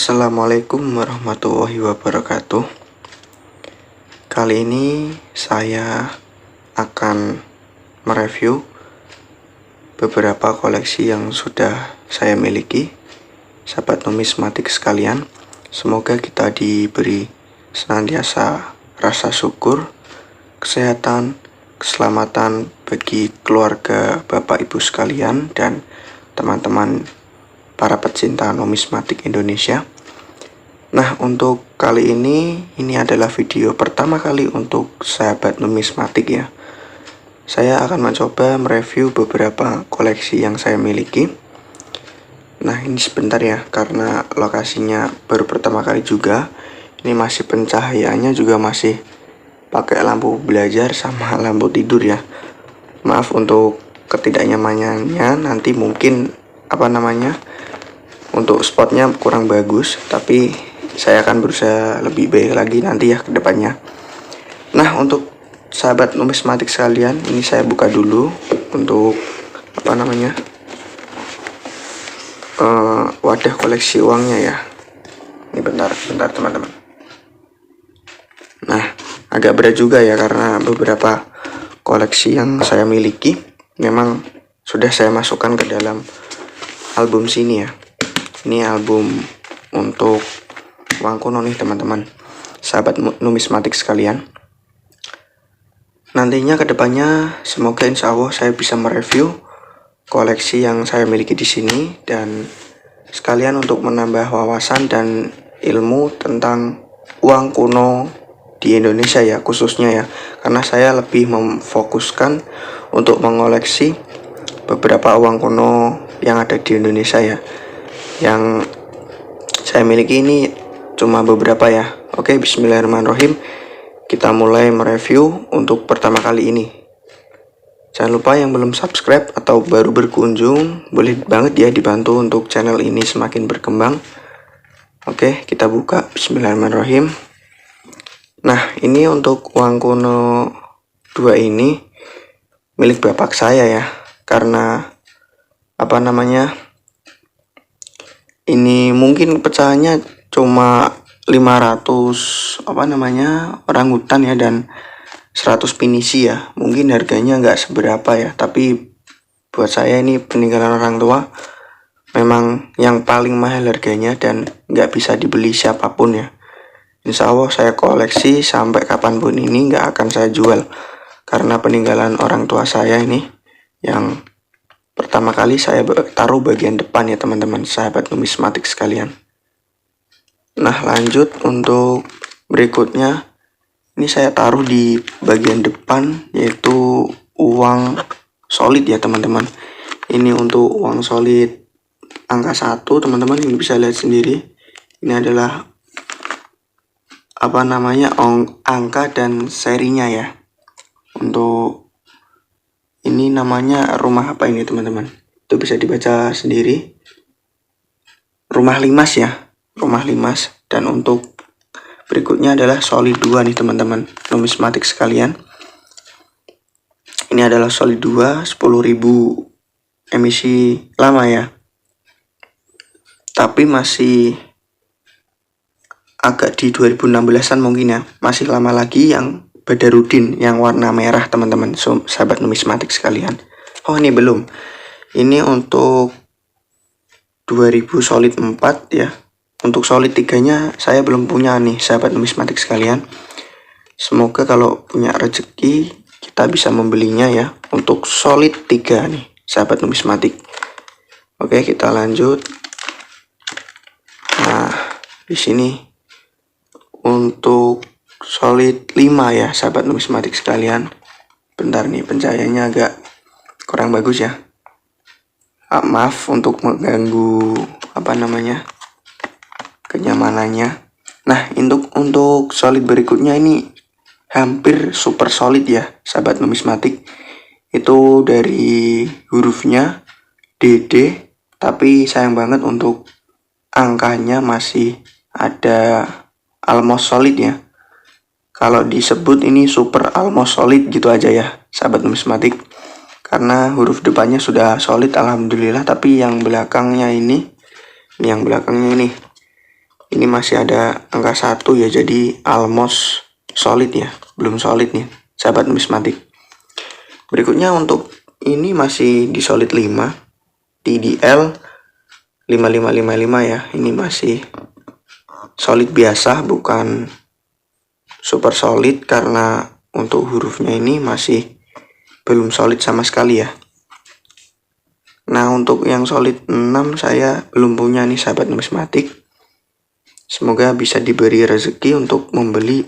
Assalamualaikum warahmatullahi wabarakatuh. Kali ini saya akan mereview beberapa koleksi yang sudah saya miliki, sahabat numismatik sekalian. Semoga kita diberi senantiasa rasa syukur, kesehatan, keselamatan bagi keluarga Bapak Ibu sekalian dan teman-teman para pecinta numismatik Indonesia. Nah, untuk kali ini adalah video pertama kali untuk sahabat numismatik ya. Saya akan mencoba mereview beberapa koleksi yang saya miliki. Nah, ini sebentar ya, karena lokasinya baru pertama kali juga. Ini masih pencahayaannya juga masih pakai lampu belajar sama lampu tidur ya. Maaf untuk ketidaknyamanannya, nanti mungkin untuk spotnya kurang bagus, tapi saya akan berusaha lebih baik lagi nanti ya ke depannya. Nah, untuk sahabat numismatik sekalian, ini saya buka dulu untuk wadah koleksi uangnya ya. Ini bentar teman-teman. Nah, agak berat juga ya karena beberapa koleksi yang saya miliki memang sudah saya masukkan ke dalam album sini ya. Ini album untuk uang kuno nih teman-teman, sahabat numismatik sekalian. Nantinya kedepannya semoga insya Allah saya bisa mereview koleksi yang saya miliki di sini dan sekalian untuk menambah wawasan dan ilmu tentang uang kuno di Indonesia ya, khususnya ya, karena saya lebih memfokuskan untuk mengoleksi beberapa uang kuno yang ada di Indonesia ya. Yang saya miliki ini cuma beberapa ya. Oke, bismillahirrahmanirrahim. Kita mulai mereview untuk pertama kali ini. Jangan lupa yang belum subscribe atau baru berkunjung, boleh banget ya dibantu untuk channel ini semakin berkembang. Oke, kita buka. Bismillahirrahmanirrahim. Nah, ini untuk uang kuno 2 ini milik bapak saya ya. Karena ini mungkin pecahannya cuma 500 orangutan ya dan 100 pinisi ya. Mungkin harganya nggak seberapa ya, tapi buat saya ini peninggalan orang tua memang yang paling mahal harganya dan nggak bisa dibeli siapapun ya. Insya Allah saya koleksi sampai kapanpun ini nggak akan saya jual, karena peninggalan orang tua saya ini yang pertama kali saya taruh bagian depan ya teman-teman, sahabat numismatik sekalian. Nah, lanjut untuk berikutnya, ini saya taruh di bagian depan yaitu uang solid ya teman-teman. Ini untuk uang solid angka 1 teman-teman, ini bisa lihat sendiri. Ini adalah angka dan serinya ya. Untuk ini namanya rumah apa ini teman-teman, itu bisa dibaca sendiri, rumah limas ya, rumah limas. Dan untuk berikutnya adalah solid 2 nih teman-teman numismatik sekalian. Ini adalah solid 2 10.000 emisi lama ya, tapi masih agak di 2016an mungkin ya, masih lama lagi yang Badarudin yang warna merah teman-teman, sahabat numismatik sekalian. Oh, ini belum. Ini untuk 2000 solid 4 ya. Untuk solid 3-nya saya belum punya nih, sahabat numismatik sekalian. Semoga kalau punya rezeki kita bisa membelinya ya. Untuk solid 3 nih, sahabat numismatik. Oke, kita lanjut. Nah, di sini untuk solid 5 ya, sahabat numismatik sekalian. Bentar nih, pencahayaannya agak kurang bagus ya. Maaf untuk mengganggu kenyamanannya. Nah, untuk solid berikutnya ini hampir super solid ya, sahabat numismatik. Itu dari hurufnya DD, tapi sayang banget untuk angkanya masih ada almost solid ya. Kalau disebut ini super almost solid gitu aja ya, sahabat numismatik. Karena huruf depannya sudah solid alhamdulillah, tapi yang belakangnya ini Ini masih ada angka 1 ya, jadi almost solid ya, belum solid nih sahabat numismatik. Berikutnya untuk ini masih di solid 5, TDL 5555 ya. Ini masih solid biasa, bukan super solid karena untuk hurufnya ini masih belum solid sama sekali ya. Nah, untuk yang solid 6 saya belum punya nih sahabat numismatik. Semoga bisa diberi rezeki untuk membeli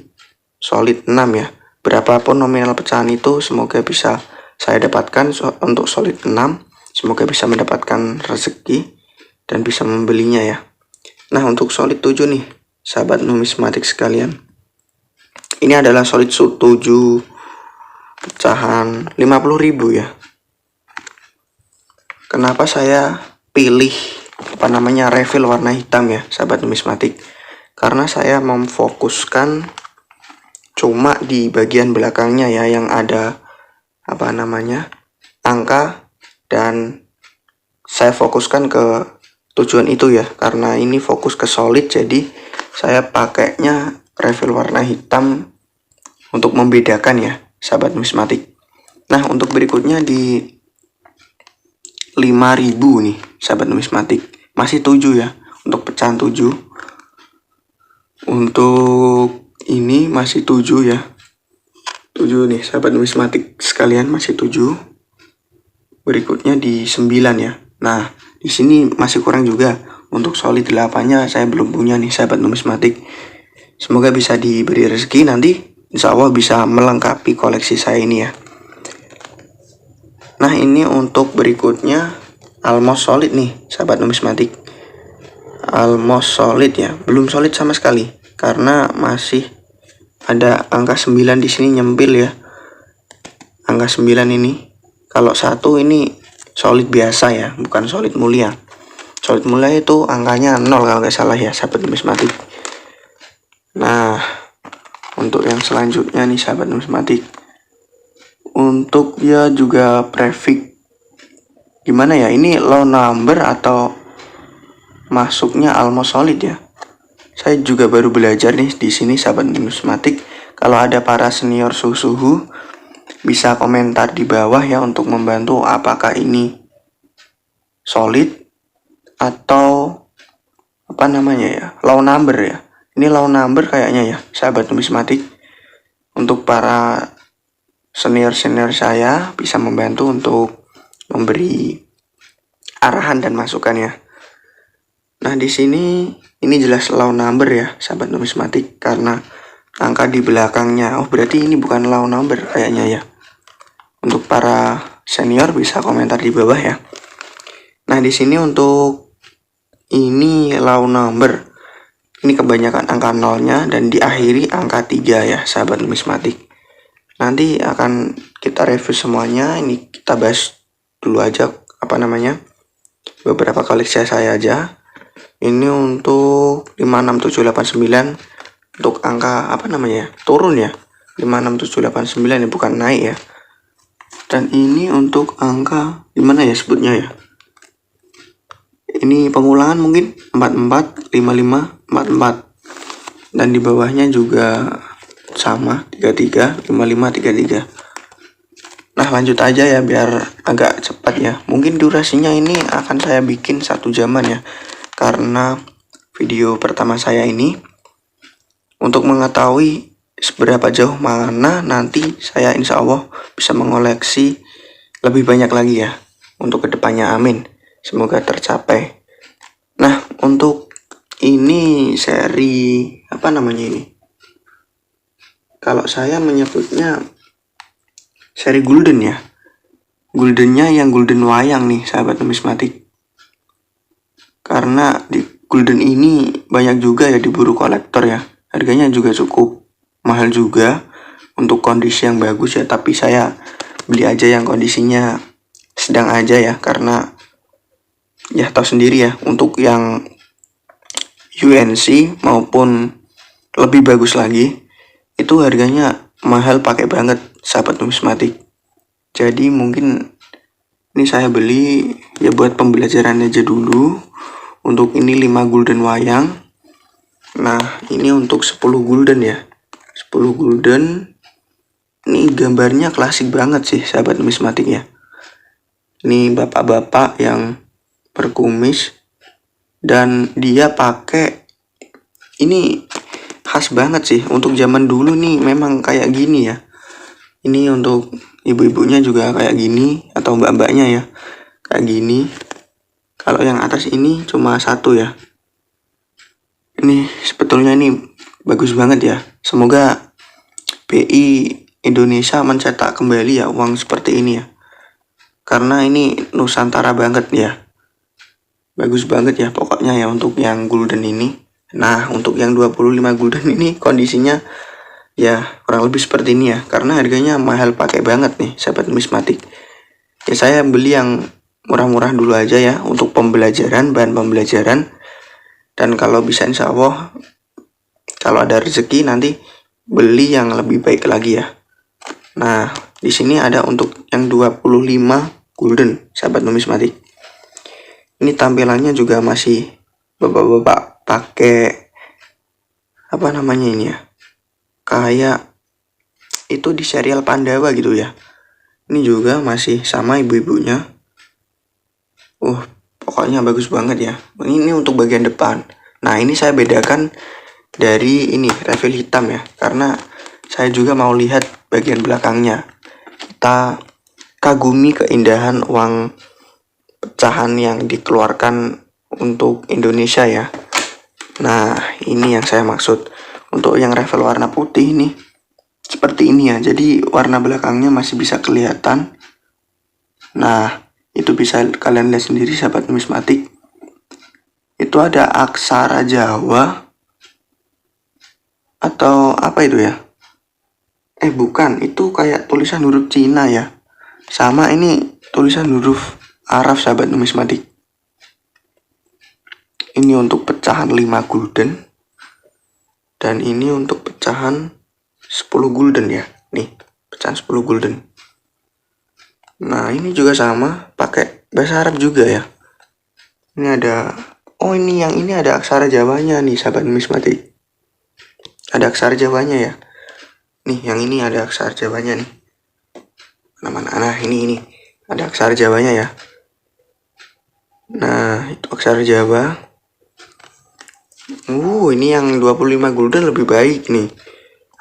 solid 6 ya. Berapapun nominal pecahan itu semoga bisa saya dapatkan untuk solid 6. Semoga bisa mendapatkan rezeki dan bisa membelinya ya. Nah, untuk solid 7 nih sahabat numismatik sekalian. Ini adalah solid 7 pecahan 50.000 ya. Kenapa saya pilih refill warna hitam ya sahabat numismatik? Karena saya memfokuskan cuma di bagian belakangnya ya, yang ada angka, dan saya fokuskan ke tujuan itu ya. Karena ini fokus ke solid, jadi saya pakainya refill warna hitam untuk membedakan ya sahabat numismatik. Nah, untuk berikutnya di 5.000 nih sahabat numismatik, masih 7 ya untuk pecahan 7. Untuk ini masih 7 ya, 7 nih sahabat numismatik sekalian, masih 7. Berikutnya di 9 ya. Nah, di sini masih kurang juga. Untuk solid 8-nya saya belum punya nih sahabat numismatik. Semoga bisa diberi rezeki nanti, insya Allah bisa melengkapi koleksi saya ini ya. Nah, ini untuk berikutnya almost solid nih sahabat numismatik. Almost solid ya, belum solid sama sekali karena masih ada angka 9 di sini nyempil ya. Angka 9 ini, kalau 1 ini solid biasa ya, bukan solid mulia. Solid mulia itu angkanya 0 kalau nggak salah ya sahabat numismatik. Nah, untuk yang selanjutnya nih sahabat numismatik, untuk dia juga prefix gimana ya, ini low number atau masuknya almost solid ya. Saya juga baru belajar nih di sini sahabat numismatik. Kalau ada para senior suhu bisa komentar di bawah ya untuk membantu apakah ini solid atau low number ya. Ini low number kayaknya ya sahabat numismatik. Untuk para senior saya bisa membantu untuk memberi arahan dan masukan ya. Nah, di sini ini jelas low number ya sahabat numismatik karena angka di belakangnya. Oh, berarti ini bukan low number kayaknya ya. Untuk para senior bisa komentar di bawah ya. Nah, di sini untuk ini low number. Ini kebanyakan angka nolnya dan diakhiri angka 3 ya sahabat numismatik. Nanti akan kita review semuanya. Ini kita bahas dulu aja beberapa koleksi saya aja. Ini untuk 56789 untuk angka turun ya. 56789 ini bukan naik ya. Dan ini untuk angka gimana ya sebutnya ya. Ini pengulangan mungkin 44 55 44. Dan di bawahnya juga sama 33 55 33. Nah, lanjut aja ya biar agak cepat ya. Mungkin durasinya ini akan saya bikin 1 jaman ya. Karena video pertama saya ini untuk mengetahui seberapa jauh mana nanti saya insya Allah bisa mengoleksi lebih banyak lagi ya untuk kedepannya, amin, semoga tercapai. Nah, untuk ini seri ini, kalau saya menyebutnya seri golden ya, goldennya yang golden wayang nih sahabat numismatik. Karena di golden ini banyak juga ya diburu kolektor ya. Harganya juga cukup mahal juga untuk kondisi yang bagus ya. Tapi saya beli aja yang kondisinya sedang aja ya. Karena ya tahu sendiri ya, untuk yang UNC maupun lebih bagus lagi itu harganya mahal pakai banget sahabat numismatik. Jadi mungkin ini saya beli ya buat pembelajaran aja dulu. Untuk ini 5 golden wayang. Nah, ini untuk 10 gulden ya. 10 gulden. Ini gambarnya klasik banget sih, sahabat numismatik ya. Ini bapak-bapak yang berkumis dan dia pakai ini khas banget sih untuk zaman dulu nih, memang kayak gini ya. Ini untuk ibu-ibunya juga kayak gini atau mbak-mbaknya ya. Kayak gini. Kalau yang atas ini cuma satu ya. Ini sebetulnya ini bagus banget ya. Semoga BI Indonesia mencetak kembali ya uang seperti ini ya. Karena ini Nusantara banget ya. Bagus banget ya pokoknya ya untuk yang gulden ini. Nah, untuk yang 25 gulden ini kondisinya ya kurang lebih seperti ini ya. Karena harganya mahal pakai banget nih, sahabat numismatik. Ya saya beli yang murah-murah dulu aja ya untuk pembelajaran, bahan pembelajaran. Dan kalau bisa insya Allah kalau ada rezeki nanti beli yang lebih baik lagi ya. Nah, di sini ada untuk yang 25 gulden, sahabat numismatik. Ini tampilannya juga masih bapak-bapak pakai apa namanya ini ya? Kayak itu di serial Pandawa gitu ya. Ini juga masih sama ibu-ibunya. Pokoknya bagus banget ya. Ini untuk bagian depan. Nah, ini saya bedakan dari ini refill hitam ya, karena saya juga mau lihat bagian belakangnya. Kita kagumi keindahan uang pecahan yang dikeluarkan untuk Indonesia ya. Nah, ini yang saya maksud. Untuk yang refill warna putih ini seperti ini ya. Jadi warna belakangnya masih bisa kelihatan. Nah, itu bisa kalian lihat sendiri sahabat numismatik. Itu ada aksara Jawa atau apa itu ya? Bukan, itu kayak tulisan huruf Cina ya. Sama ini tulisan huruf Arab sahabat numismatik. Ini untuk pecahan 5 gulden. Dan ini untuk pecahan 10 gulden ya. Nih, pecahan 10 gulden. Nah, ini juga sama, pakai bahasa Arab juga ya. Ini ada, ini yang ini ada aksara Jawanya nih sahabat numismatik. Ada aksara Jawanya ya. Nih, yang ini ada aksara Jawanya nih. Nah, ini ada aksara Jawanya ya. Nah, itu aksara Jawa. Ini yang 25 gulden lebih baik nih.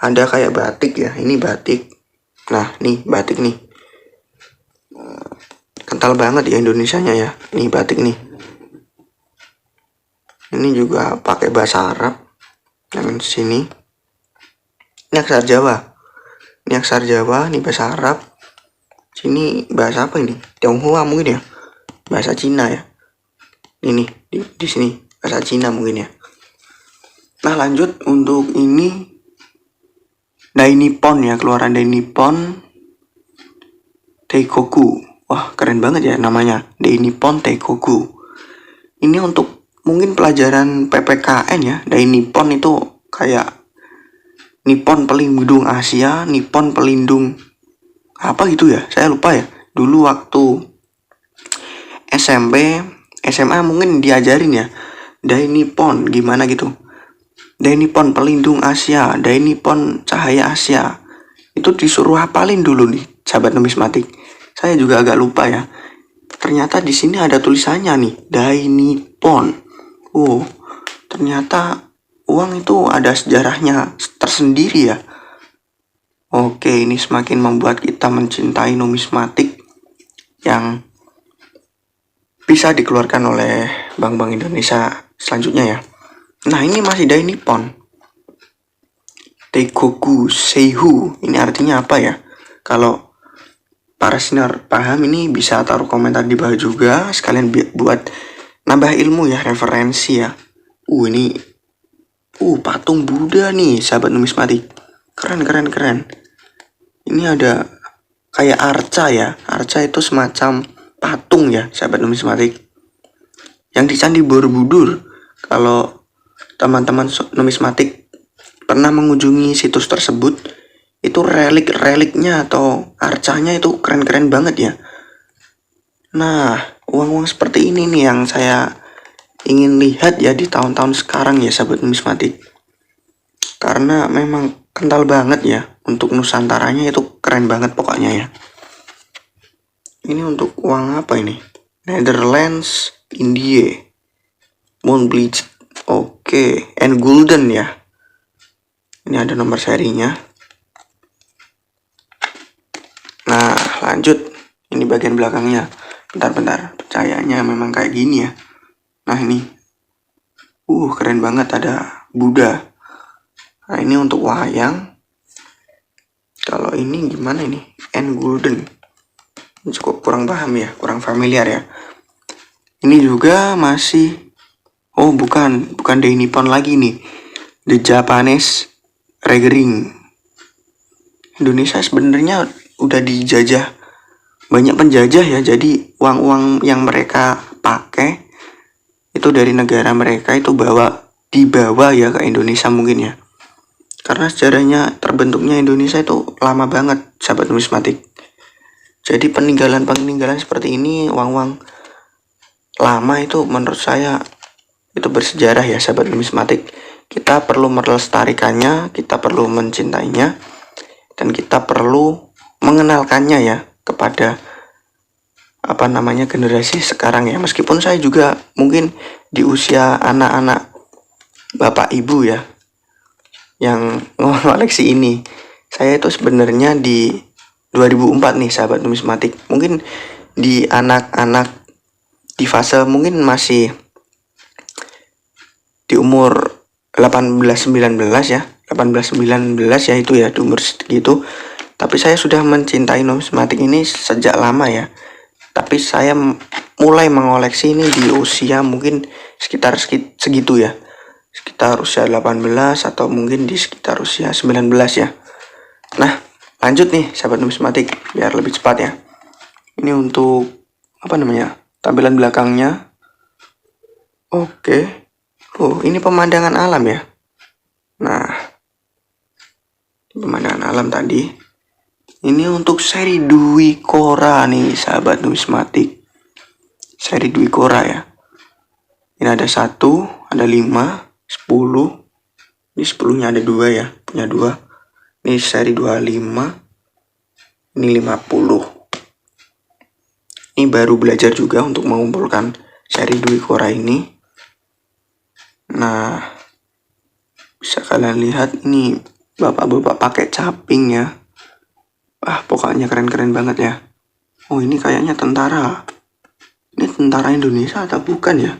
Ada kayak batik ya. Ini batik. Nah, nih batik nih. Kental banget ya Indonesianya ya. Ini batik nih. Ini juga pakai bahasa Arab. Yang sini. Ini aksara Jawa. Ini aksara Jawa, ini bahasa Arab. Sini bahasa apa ini? Tionghoa mungkin ya. Bahasa Cina ya. Ini di sini bahasa Cina mungkin ya. Nah, lanjut untuk ini Dai Nippon ya, keluaran Dai Nippon Teikoku. Wah, keren banget ya namanya, Dai Nippon Teikoku. Ini untuk mungkin pelajaran PPKN ya. Dai Nippon itu kayak Nippon pelindung Asia, Nippon pelindung apa gitu ya, saya lupa ya. Dulu waktu SMP, SMA mungkin diajarin ya, Dai Nippon gimana gitu. Dai Nippon pelindung Asia, Dai Nippon cahaya Asia. Itu disuruh hafalin dulu nih, sahabat numismatik. Saya juga agak lupa ya. Ternyata di sini ada tulisannya nih, Dai Nippon. Ternyata uang itu ada sejarahnya tersendiri ya. Oke, ini semakin membuat kita mencintai numismatik yang bisa dikeluarkan oleh bank-bank Indonesia selanjutnya ya. Nah, ini masih Dai Nippon Teikoku Seihu. Ini artinya apa ya? Kalau para senior paham ini bisa taruh komentar di bawah juga. Sekalian buat nambah ilmu ya, referensi ya. Ini patung Buddha nih sahabat numismatik. Keren. Ini ada kayak arca ya. Arca itu semacam patung ya sahabat numismatik. Yang di Candi Borobudur. Kalau teman-teman numismatik pernah mengunjungi situs tersebut, itu reliknya atau arcanya itu keren banget ya. Nah, uang-uang seperti ini nih yang saya ingin lihat ya di tahun-tahun sekarang ya sahabat numismatik, karena memang kental banget ya. Untuk nusantaranya itu keren banget pokoknya ya. Ini untuk uang apa ini? Netherlands, India, Moonbleach, oke, and Gulden ya. Ini ada nomor serinya. Nah, lanjut. Ini bagian belakangnya. Bentar, percayanya memang kayak gini ya. Nah, ini. Keren banget, ada Buddha. Nah, ini untuk wayang. Kalau ini gimana ini? And Gulden. Ini cukup kurang paham ya, kurang familiar ya. Ini juga masih, bukan Dai Nippon lagi nih. The Japanese Regering. Indonesia sebenarnya udah dijajah banyak penjajah ya, jadi uang-uang yang mereka pakai itu dari negara mereka itu dibawa ya ke Indonesia mungkin ya, karena sejarahnya terbentuknya Indonesia itu lama banget sahabat numismatik. Jadi peninggalan seperti ini, uang-uang lama itu menurut saya itu bersejarah ya sahabat numismatik. Kita perlu melestarikannya, kita perlu mencintainya, dan kita perlu mengenalkannya ya kepada generasi sekarang ya. Meskipun saya juga mungkin di usia anak-anak bapak ibu ya yang ngoleksi ini. Saya itu sebenarnya di 2004 nih sahabat numismatik. Mungkin di anak-anak di fase mungkin masih di umur 18-19 ya, 18-19 ya, itu ya di umur segitu. Tapi saya sudah mencintai numismatik ini sejak lama ya. Tapi saya mulai mengoleksi ini di usia mungkin sekitar segitu ya. Sekitar usia 18 atau mungkin di sekitar usia 19 ya. Nah, lanjut nih sahabat numismatik biar lebih cepat ya. Ini untuk tampilan belakangnya. Oke. Ini pemandangan alam ya. Nah, pemandangan alam tadi. Ini untuk seri Dwi Kora nih sahabat numismatik. Seri Dwi Kora ya. Ini ada 1, ada 5, 10. Ini 10-nya ada 2 ya, punya 2. Ini seri 25. Ini 50. Ini baru belajar juga untuk mengumpulkan seri Dwi Kora ini. Nah, bisa kalian lihat ini bapak-bapak pakai caping ya. Pokoknya keren-keren banget ya. Ini kayaknya tentara. Ini tentara Indonesia atau bukan ya?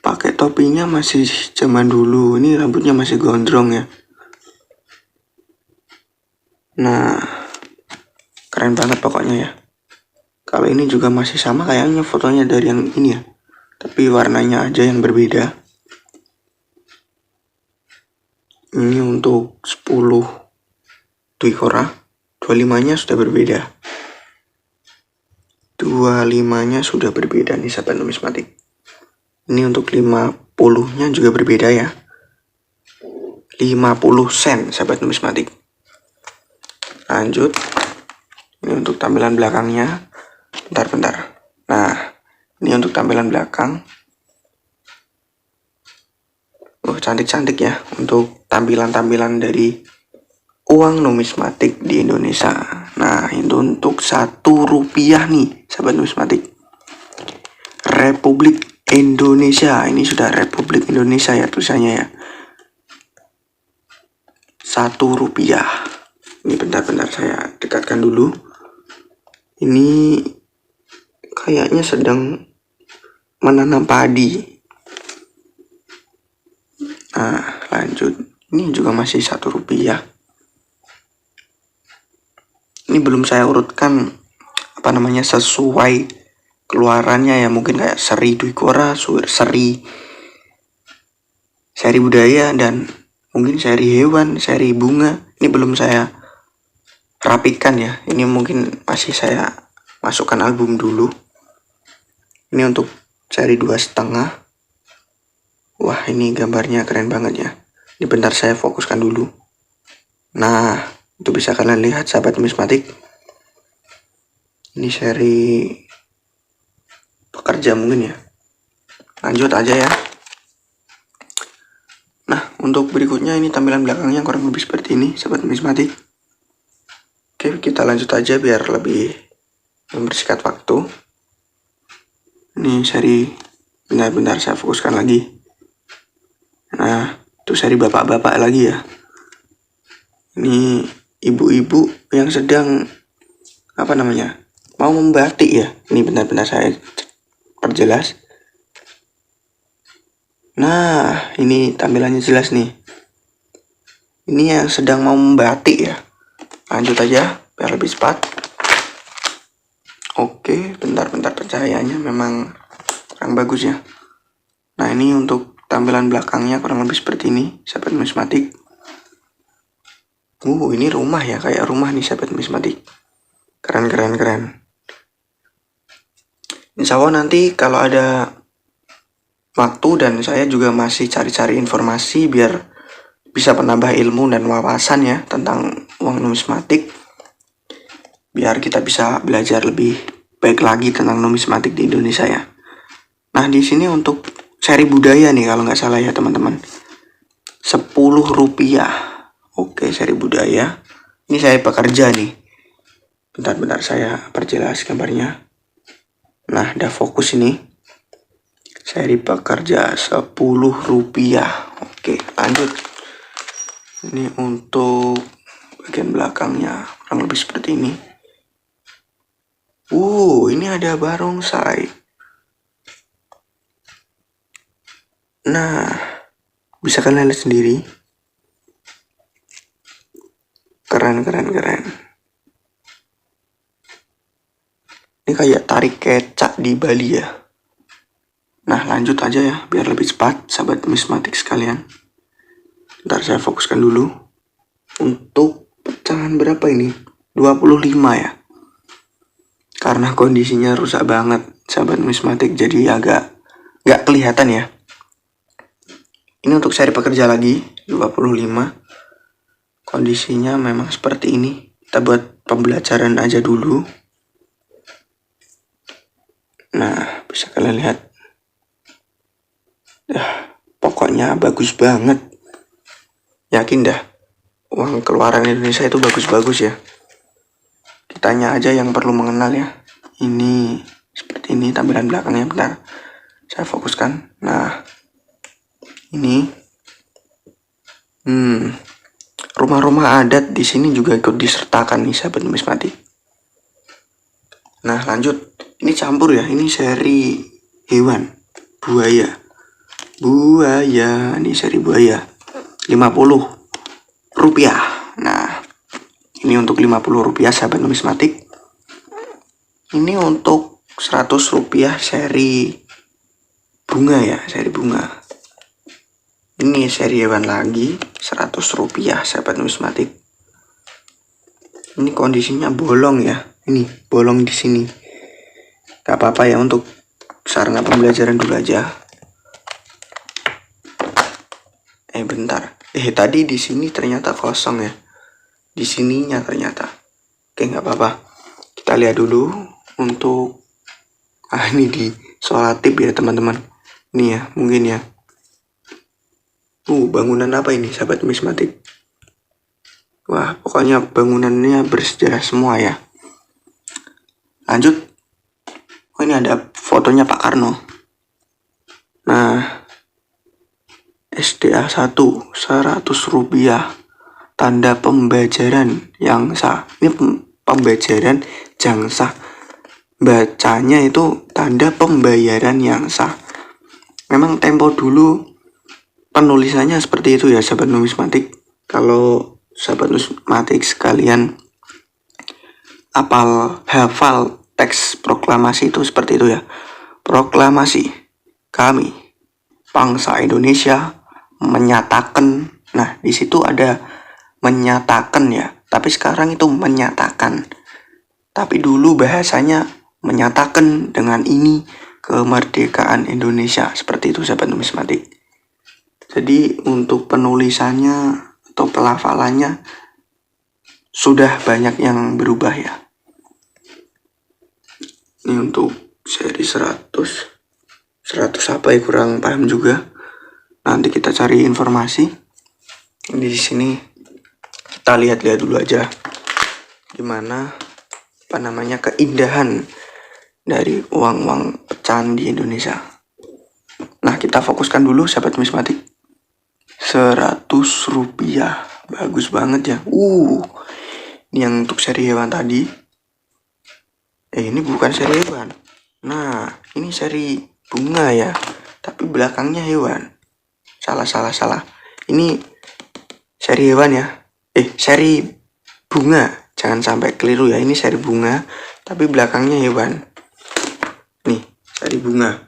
Pakai topinya masih zaman dulu. Ini rambutnya masih gondrong ya. Nah, keren banget pokoknya ya. Kalau ini juga masih sama kayaknya fotonya dari yang ini ya. Tapi warnanya aja yang berbeda. Ini untuk 10 Dwi Kora. 25-nya sudah berbeda. 25-nya sudah berbeda nih sahabat numismatik. Ini untuk 50-nya juga berbeda ya. 50 sen sahabat numismatik. Lanjut. Ini untuk tampilan belakangnya. Bentar. Nah, ini untuk tampilan belakang. Cantik-cantik ya untuk tampilan-tampilan dari uang numismatik di Indonesia. Nah, itu untuk 1 rupiah nih sahabat numismatik. Republik Indonesia. Ini sudah Republik Indonesia ya tulisannya ya. 1 rupiah. Ini bentar saya dekatkan dulu. Ini kayaknya sedang menanam padi. Nah, lanjut. Ini juga masih 1 rupiah. Ini belum saya urutkan sesuai keluarannya ya, mungkin kayak seri Dwi Kora, seri budaya, dan mungkin seri hewan, seri bunga. Ini belum saya rapikan ya. Ini mungkin masih saya masukkan album dulu. Ini untuk seri 2,5. Wah, ini gambarnya keren banget ya. Ini bentar saya fokuskan dulu. Nah, itu bisa kalian lihat sahabat numismatik. Ini seri pekerja mungkin ya. lanjut aja ya. Nah, untuk berikutnya ini tampilan belakangnya kurang lebih seperti ini, sahabat numismatik. Oke, kita lanjut aja biar lebih mempersingkat waktu. Ini seri, bentar-bentar saya fokuskan lagi. Nah, itu seri bapak-bapak lagi ya. Ini ibu-ibu yang sedang mau membatik ya. Ini benar-benar saya perjelas. Nah, ini tampilannya jelas nih. Ini yang sedang mau membatik ya. Lanjut aja biar lebih cepat. Oke, bentar-bentar pencahayaannya memang kurang bagus ya. Nah, ini untuk tampilan belakangnya kurang lebih seperti ini, sahabat numismatik. Ini rumah ya, kayak rumah nih sahabat numismatik. Keren. Insya Allah nanti kalau ada waktu dan saya juga masih cari-cari informasi biar bisa menambah ilmu dan wawasan ya tentang uang numismatik, biar kita bisa belajar lebih baik lagi tentang numismatik di Indonesia ya. Nah, di sini untuk seri budaya nih kalau nggak salah ya teman-teman, 10 rupiah. Oke, seri budaya. Ini saya pekerja nih. Bentar saya perjelas gambarnya. Nah, udah fokus ini. Seri pekerja 10 rupiah. Oke, lanjut. Ini untuk bagian belakangnya kurang lebih seperti ini. Ini ada barongsai. Nah, bisa kalian lihat sendiri. Keren. Ini kayak tarik kecak di Bali ya. Nah, lanjut aja ya biar lebih cepat sahabat numismatik sekalian. Ntar saya fokuskan dulu. Untuk pecahan berapa ini? 25 ya. Karena kondisinya rusak banget sahabat numismatik, jadi agak nggak kelihatan ya. Ini untuk seri pekerja lagi 25. Kondisinya memang seperti ini. Kita buat pembelajaran aja dulu. Nah, bisa kalian lihat. Pokoknya bagus banget. Yakin dah, uang keluaran Indonesia itu bagus-bagus ya. Kitanya aja yang perlu mengenal ya. Ini seperti ini tampilan belakangnya. Bentar, saya fokuskan. Nah, ini rumah-rumah adat di sini juga ikut disertakan nih sahabat numismatik. Nah, lanjut. Ini campur ya. Ini seri hewan, buaya. Ini seri buaya 50 rupiah. Nah, ini untuk 50 rupiah sahabat numismatik. Ini untuk 100 rupiah seri bunga ya, seri bunga. Ini seri hewan lagi 100 rupiah sahabat numismatik. Ini kondisinya bolong ya. Ini bolong di sini. Gak apa-apa ya, untuk sarana pembelajaran dulu aja. Bentar. Tadi di sini ternyata kosong ya. Di sininya ternyata. Oke, nggak apa-apa. Kita lihat dulu untuk ini di solatip ya teman-teman. Ini ya, mungkin ya. Bangunan apa ini sahabat numismatik? Wah, pokoknya bangunannya bersejarah semua ya. Lanjut. Ini ada fotonya Pak Karno. Nah, SDA 1 100 rupiah, tanda pembajaran yang sah. Ini pembajaran yang sah, bacanya itu tanda pembayaran yang sah. Memang tempo dulu penulisannya seperti itu ya sahabat numismatik. Kalau sahabat numismatik sekalian hafal teks proklamasi itu seperti itu ya. Proklamasi kami bangsa Indonesia menyatakan. Nah, di situ ada menyatakan ya, tapi sekarang itu menyatakan. Tapi dulu bahasanya menyatakan dengan ini kemerdekaan Indonesia. Seperti itu sahabat numismatik. Jadi untuk penulisannya atau pelafalannya sudah banyak yang berubah ya. Ini untuk seri 100. 100 apa ya, kurang paham juga. Nanti kita cari informasi. Di sini kita lihat-lihat dulu aja gimana keindahan dari uang-uang pecahan di Indonesia. Nah, kita fokuskan dulu sahabat numismatik. 100 rupiah. Bagus banget ya. Ini yang untuk seri hewan tadi. Ini bukan seri hewan. Nah, ini seri bunga ya. Tapi belakangnya hewan. Salah. Ini seri hewan ya. Seri bunga. Jangan sampai keliru ya. Ini seri bunga. Tapi belakangnya hewan. Nih, seri bunga.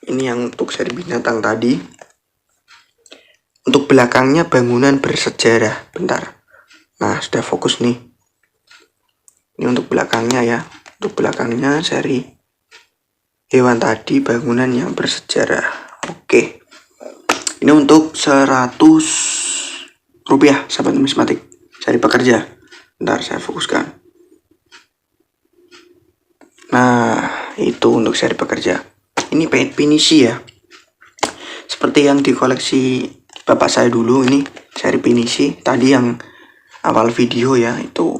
Ini yang untuk seri binatang tadi. Untuk belakangnya bangunan bersejarah. Bentar. Nah, sudah fokus nih. Ini untuk belakangnya ya. Untuk belakangnya seri hewan tadi, bangunan yang bersejarah. Oke. Ini untuk 100 rupiah sahabat numismatik. Seri pekerja. Bentar, saya fokuskan. Nah, itu untuk seri pekerja. Ini pinisi ya. Seperti yang di koleksi bapak saya dulu, ini seri pinisi. Tadi yang awal video ya, itu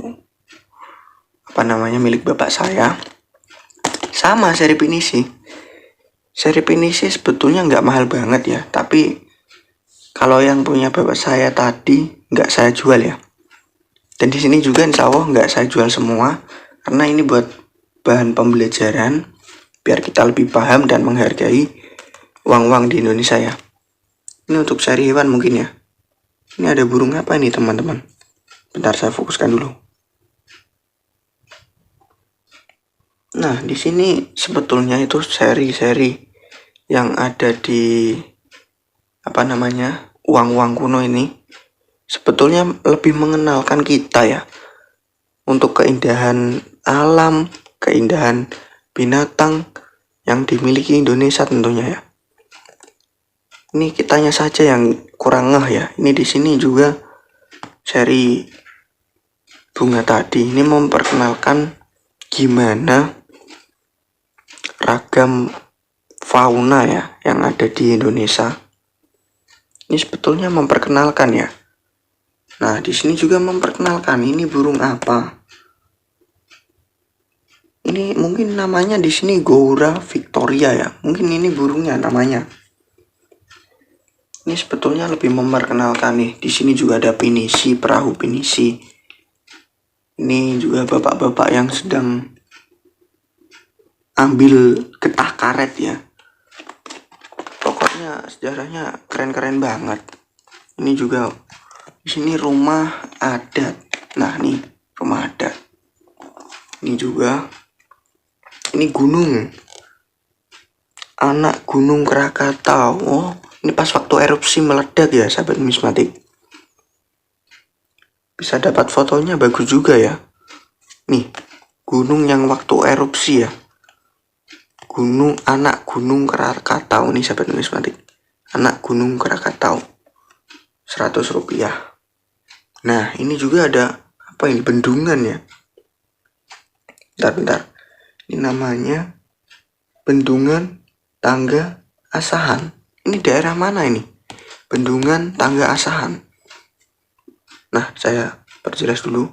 milik bapak saya. Sama seri pinisi. Seri pinisi sebetulnya nggak mahal banget ya, tapi kalau yang punya bapak saya tadi nggak saya jual ya. Dan di sini juga insya Allah nggak saya jual semua, karena ini buat bahan pembelajaran biar kita lebih paham dan menghargai uang-uang di Indonesia ya. Ini untuk seri hewan mungkin ya. Ini ada burung apa ini teman-teman? Bentar, saya fokuskan dulu. Nah, di sini sebetulnya itu seri-seri yang ada di uang-uang kuno ini sebetulnya lebih mengenalkan kita ya, untuk keindahan alam, keindahan binatang yang dimiliki Indonesia tentunya ya. Ini kitanya saja yang kurang ngeh ya. Ini di sini juga seri bunga tadi ini memperkenalkan gimana ragam fauna ya yang ada di Indonesia. Ini sebetulnya memperkenalkan ya. Nah, di sini juga memperkenalkan ini burung apa. Ini mungkin namanya di sini Goura Victoria ya. Mungkin ini burungnya namanya. Ini sebetulnya lebih memperkenalkan nih. Di sini juga ada pinisi, perahu pinisi. Ini juga bapak-bapak yang sedang ambil getah karet ya. Pokoknya sejarahnya keren-keren banget. Ini juga di sini rumah adat. Nah, nih rumah adat. Ini juga ini gunung. Anak Gunung Krakatau. Oh, ini pas waktu erupsi meledak ya sahabat numismatik. Bisa dapat fotonya bagus juga ya. Nih, gunung yang waktu erupsi ya. Anak Gunung Krakatau nih sahabat numismatik. Anak Gunung Krakatau. 100 rupiah. Nah, ini juga ada apa ini, bendungan ya. Bentar. Ini namanya Bendungan Tangga Asahan. Ini daerah mana ini? Bendungan Tangga Asahan. Nah, saya perjelas dulu.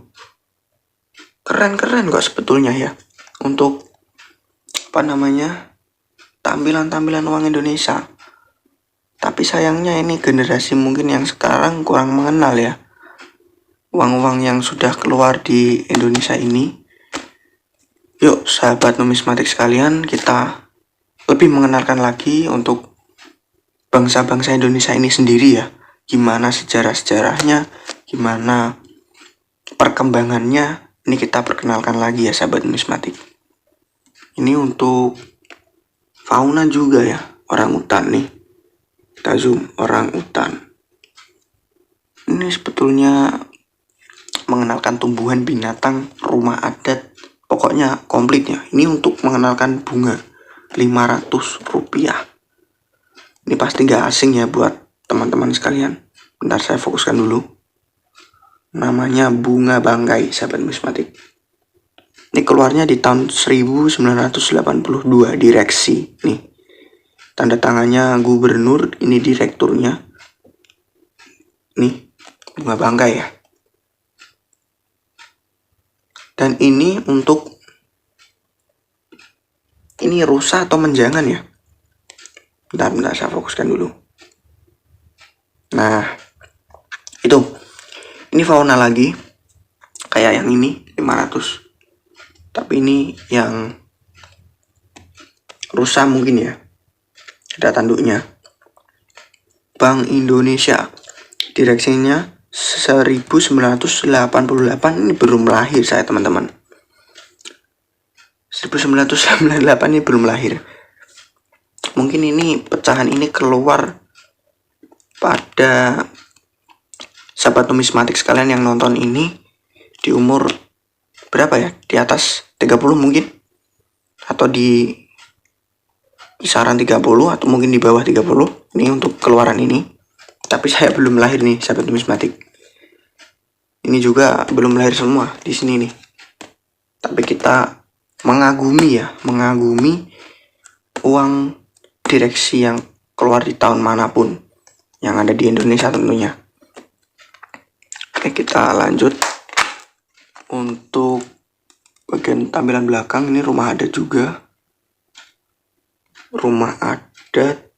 Keren-keren kok sebetulnya ya. Untuk tampilan-tampilan uang Indonesia. Tapi sayangnya ini generasi mungkin yang sekarang kurang mengenal ya uang-uang yang sudah keluar di Indonesia ini. Yuk sahabat numismatik sekalian, kita lebih mengenalkan lagi untuk bangsa-bangsa Indonesia ini sendiri ya. Gimana sejarah-sejarahnya, gimana perkembangannya, ini kita perkenalkan lagi ya sahabat numismatik. Ini untuk fauna juga ya, orang utan nih. Kita zoom, orang utan. Ini sebetulnya mengenalkan tumbuhan, binatang, rumah adat, pokoknya komplit ya. Ini untuk mengenalkan bunga 500 rupiah. Ini pasti gak asing ya buat teman-teman sekalian. Bentar, saya fokuskan dulu. Namanya bunga bangkai sahabat numismatik. Ini keluarnya di tahun 1982, direksi. Nih, tanda tangannya gubernur, ini direkturnya. Nih, bunga bangkai ya. Dan ini untuk, ini rusa atau menjangan ya? Bentar, saya fokuskan dulu. Nah, itu. Ini fauna lagi. Kayak yang ini, 500. Tapi ini yang rusa mungkin ya. Ada tanduknya. Bank Indonesia. Direksinya 1988. Ini belum lahir saya, teman-teman. 1998 ini belum lahir. Mungkin ini pecahan ini keluar pada sahabat numismatik sekalian yang nonton ini di umur berapa ya? Di atas 30 mungkin, atau di kisaran 30, atau mungkin di bawah 30. Ini untuk keluaran ini. Tapi saya belum lahir nih, sahabat numismatik. Ini juga belum lahir semua di sini nih. Tapi kita mengagumi uang direksi yang keluar di tahun manapun yang ada di Indonesia tentunya. Oke, kita lanjut. Untuk bagian tampilan belakang, ini rumah adat juga. Rumah adat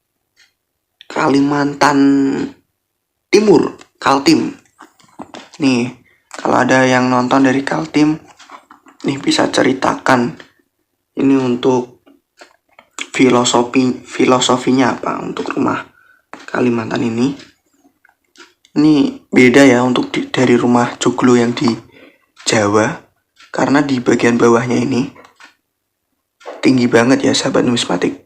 Kalimantan Timur, Kaltim. Nih, kalau ada yang nonton dari Kaltim, nih bisa ceritakan ini untuk filosofinya apa untuk rumah Kalimantan ini. Ini beda ya untuk dari rumah joglo yang di Jawa, karena di bagian bawahnya ini tinggi banget ya, sahabat numismatik.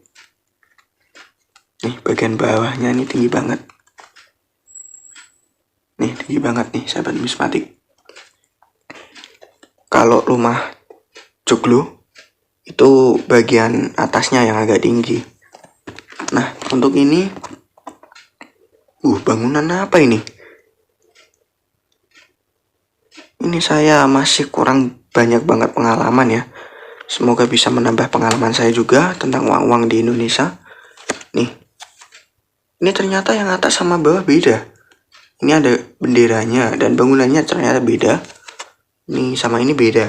Nih, bagian bawahnya ini tinggi banget. Nih, tinggi banget nih, sahabat numismatik. Kalau rumah joglo itu bagian atasnya yang agak tinggi. Nah, untuk ini bangunan apa ini? Ini saya masih kurang banyak banget pengalaman ya. Semoga bisa menambah pengalaman saya juga tentang uang-uang di Indonesia. Nih, ini ternyata yang atas sama bawah beda. Ini ada benderanya dan bangunannya ternyata beda. Ini sama ini beda.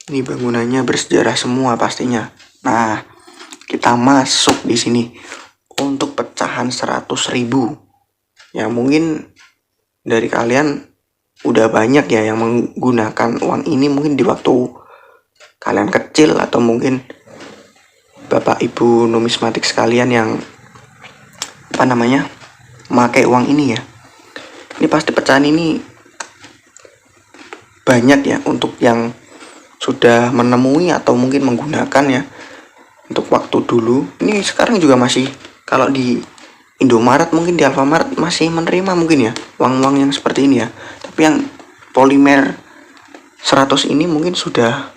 Ini bangunannya bersejarah semua pastinya. Nah, kita masuk di sini untuk pecahan 100.000. Ya, mungkin dari kalian udah banyak ya yang menggunakan uang ini mungkin di waktu kalian kecil, atau mungkin bapak ibu numismatik sekalian yang pakai uang ini ya. Ini pasti pecahan ini banyak ya untuk yang sudah menemui atau mungkin menggunakan ya untuk waktu dulu. Ini sekarang juga masih, kalau di Indomaret mungkin di Alfamart masih menerima mungkin ya uang-uang yang seperti ini ya. Tapi yang polimer 100 ini mungkin sudah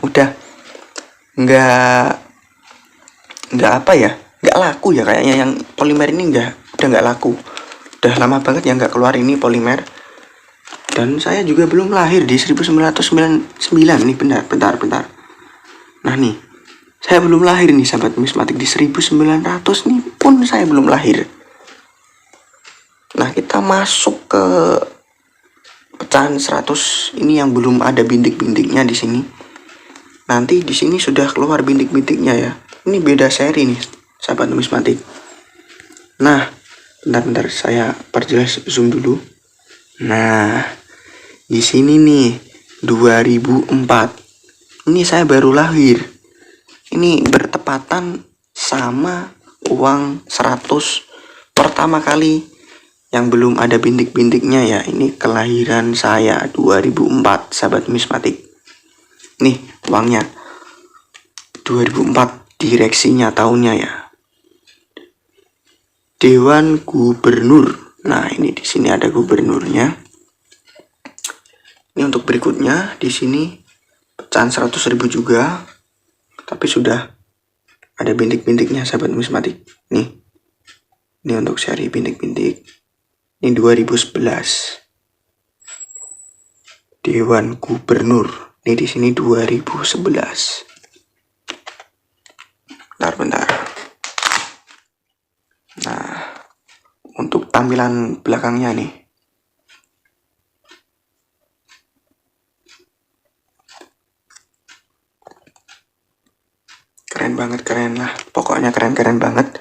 udah nggak laku ya kayaknya. Yang polimer ini udah nggak laku, udah lama banget ya nggak keluar ini polimer. Dan saya juga belum lahir di 1999 nih. Bentar. Nah nih, saya belum lahir nih, sahabat numismatik. Di 1900 nih pun saya belum lahir. Nah, kita masuk ke pecahan 100 ini yang belum ada bintik-bintiknya di sini. Nanti di sini sudah keluar bintik-bintiknya ya. Ini beda seri nih, sahabat numismatik. Nah, bentar saya perjelas zoom dulu. Nah, di sini nih 2004. Ini saya baru lahir. Ini bertepatan sama uang 100 pertama kali yang belum ada bintik-bintiknya ya. Ini kelahiran saya 2004, sahabat numismatik. Nih uangnya 2004, direksinya tahunnya ya. Dewan Gubernur. Nah, ini di sini ada gubernurnya. Ini untuk berikutnya di sini pecahan 100.000 juga, tapi sudah ada bintik-bintiknya, sahabat numismatik. Nih. Ini untuk seri bintik-bintik. Ini 2011. Dewan Gubernur. Ini di sini 2011. Bentar. Nah, untuk tampilan belakangnya nih. Keren lah. Pokoknya keren banget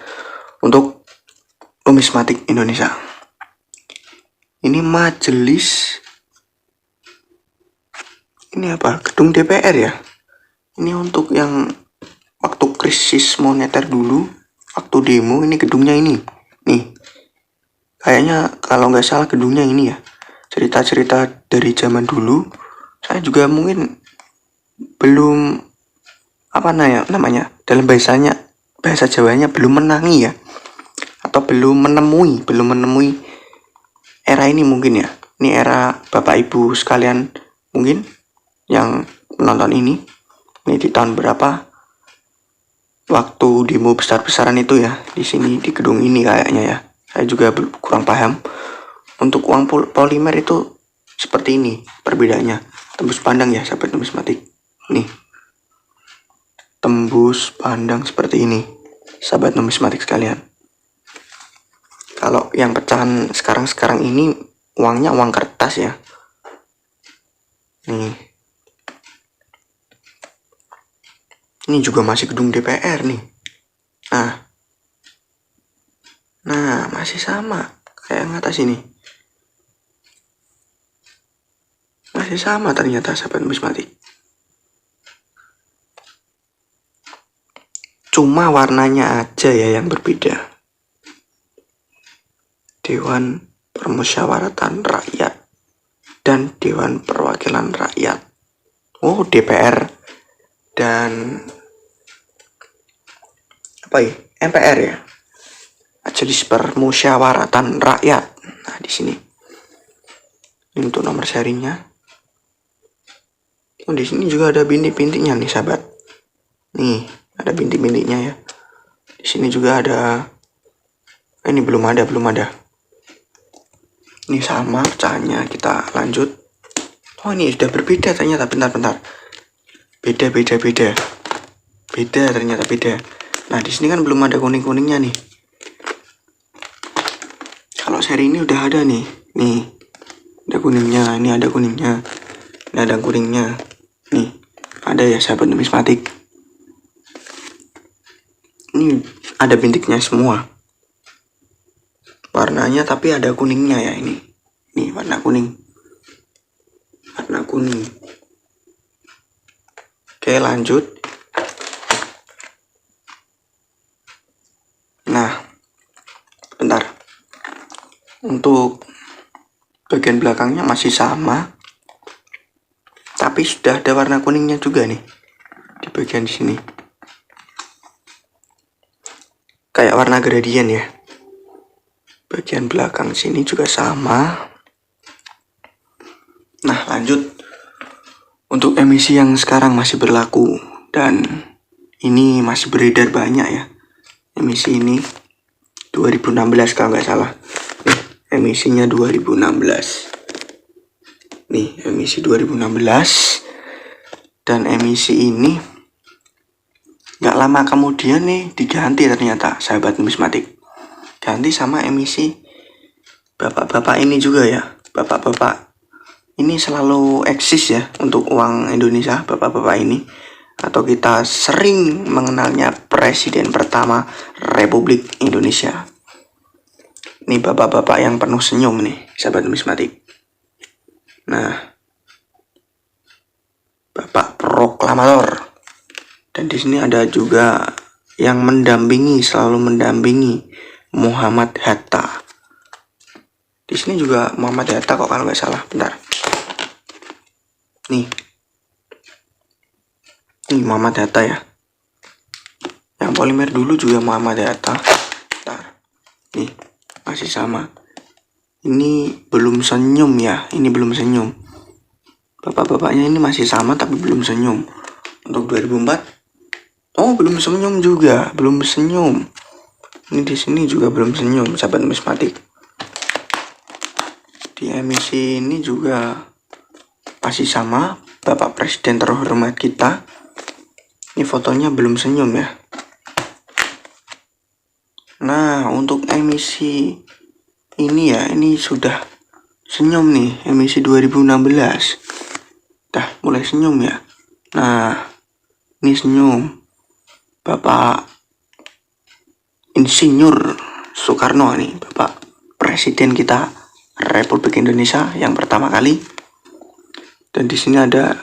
untuk numismatik Indonesia. Ini majelis. Ini apa? Gedung DPR ya? Ini untuk yang waktu krisis moneter dulu, waktu demo, ini gedungnya ini. Nih. Kayaknya kalau nggak salah gedungnya ini ya. Cerita-cerita dari zaman dulu. Saya juga mungkin belum namanya dalam bahasa Jawanya belum menangi ya, atau belum menemui era ini mungkin ya. Ini era Bapak Ibu sekalian mungkin yang menonton ini di tahun berapa waktu demo besar-besaran itu ya, di sini di gedung ini kayaknya ya. Saya juga kurang paham. Untuk uang polimer itu seperti ini perbedaannya. Tembus pandang ya sahabat numismatik. Nih, tembus pandang seperti ini sahabat numismatik sekalian. Kalau yang pecahan sekarang ini uangnya uang kertas ya. Nih, ini juga masih gedung DPR nih. Nah masih sama kayak yang atas ini. Masih sama ternyata sahabat numismatik. Cuma warnanya aja ya yang berbeda. Dewan Permusyawaratan Rakyat dan Dewan Perwakilan Rakyat. Oh, DPR dan MPR ya. Majelis Permusyawaratan Rakyat. Nah, di sini. Ini untuk nomor serinya. Oh, di sini juga ada bintik-bintiknya nih, sahabat. Nih, ada bintik-bintiknya ya. Di sini juga ada. Ini belum ada. Ini sama pecahannya. Kita lanjut. Oh, ini sudah berbeda ternyata. Bentar. Beda. Beda ternyata beda. Nah, di sini kan belum ada kuning-kuningnya nih. Kalau seri ini udah ada nih. Nih. Ada kuningnya, ini ada kuningnya. Ini ada kuningnya. Nih, ada ya sahabat numismatik. Ini ada bintiknya semua. Warnanya tapi ada kuningnya ya ini. Nih warna kuning. Oke, lanjut. Nah, bentar. Untuk bagian belakangnya masih sama. Tapi sudah ada warna kuningnya juga nih. Di bagian sini. Kayak warna gradien ya. Bagian belakang sini juga sama. Nah, lanjut. Untuk emisi yang sekarang masih berlaku dan ini masih beredar banyak ya. Emisi ini 2016 kalau nggak salah. Emisinya 2016. Nih, emisi 2016. Dan emisi ini nggak lama kemudian nih diganti ternyata sahabat numismatik. Ganti sama emisi bapak-bapak ini juga ya. Bapak-bapak ini selalu eksis ya untuk uang Indonesia, bapak-bapak ini. Atau kita sering mengenalnya Presiden pertama Republik Indonesia. Ini bapak-bapak yang penuh senyum nih, sahabat numismatik. Nah, Bapak Proklamator. Dan di sini ada juga yang selalu mendampingi Muhammad Hatta. Di sini juga Muhammad Hatta kok kalau nggak salah. Bentar. Nih Muhammad Hatta ya. Yang polimer dulu juga Muhammad Hatta. Bentar. Nih, masih sama. Ini belum senyum ya. Ini belum senyum. Bapak-bapaknya ini masih sama tapi belum senyum. Untuk 2004. Oh, belum senyum juga. Belum senyum. Ini di sini juga belum senyum, sahabat numismatik. Di emisi ini juga masih sama Bapak Presiden terhormat kita. Ini fotonya belum senyum ya. Nah, untuk emisi ini ya, ini sudah senyum nih, emisi 2016. Dah mulai senyum ya. Nah, ini senyum Bapak Insinyur Soekarno nih, Bapak Presiden kita Republik Indonesia yang pertama kali. Dan di sini ada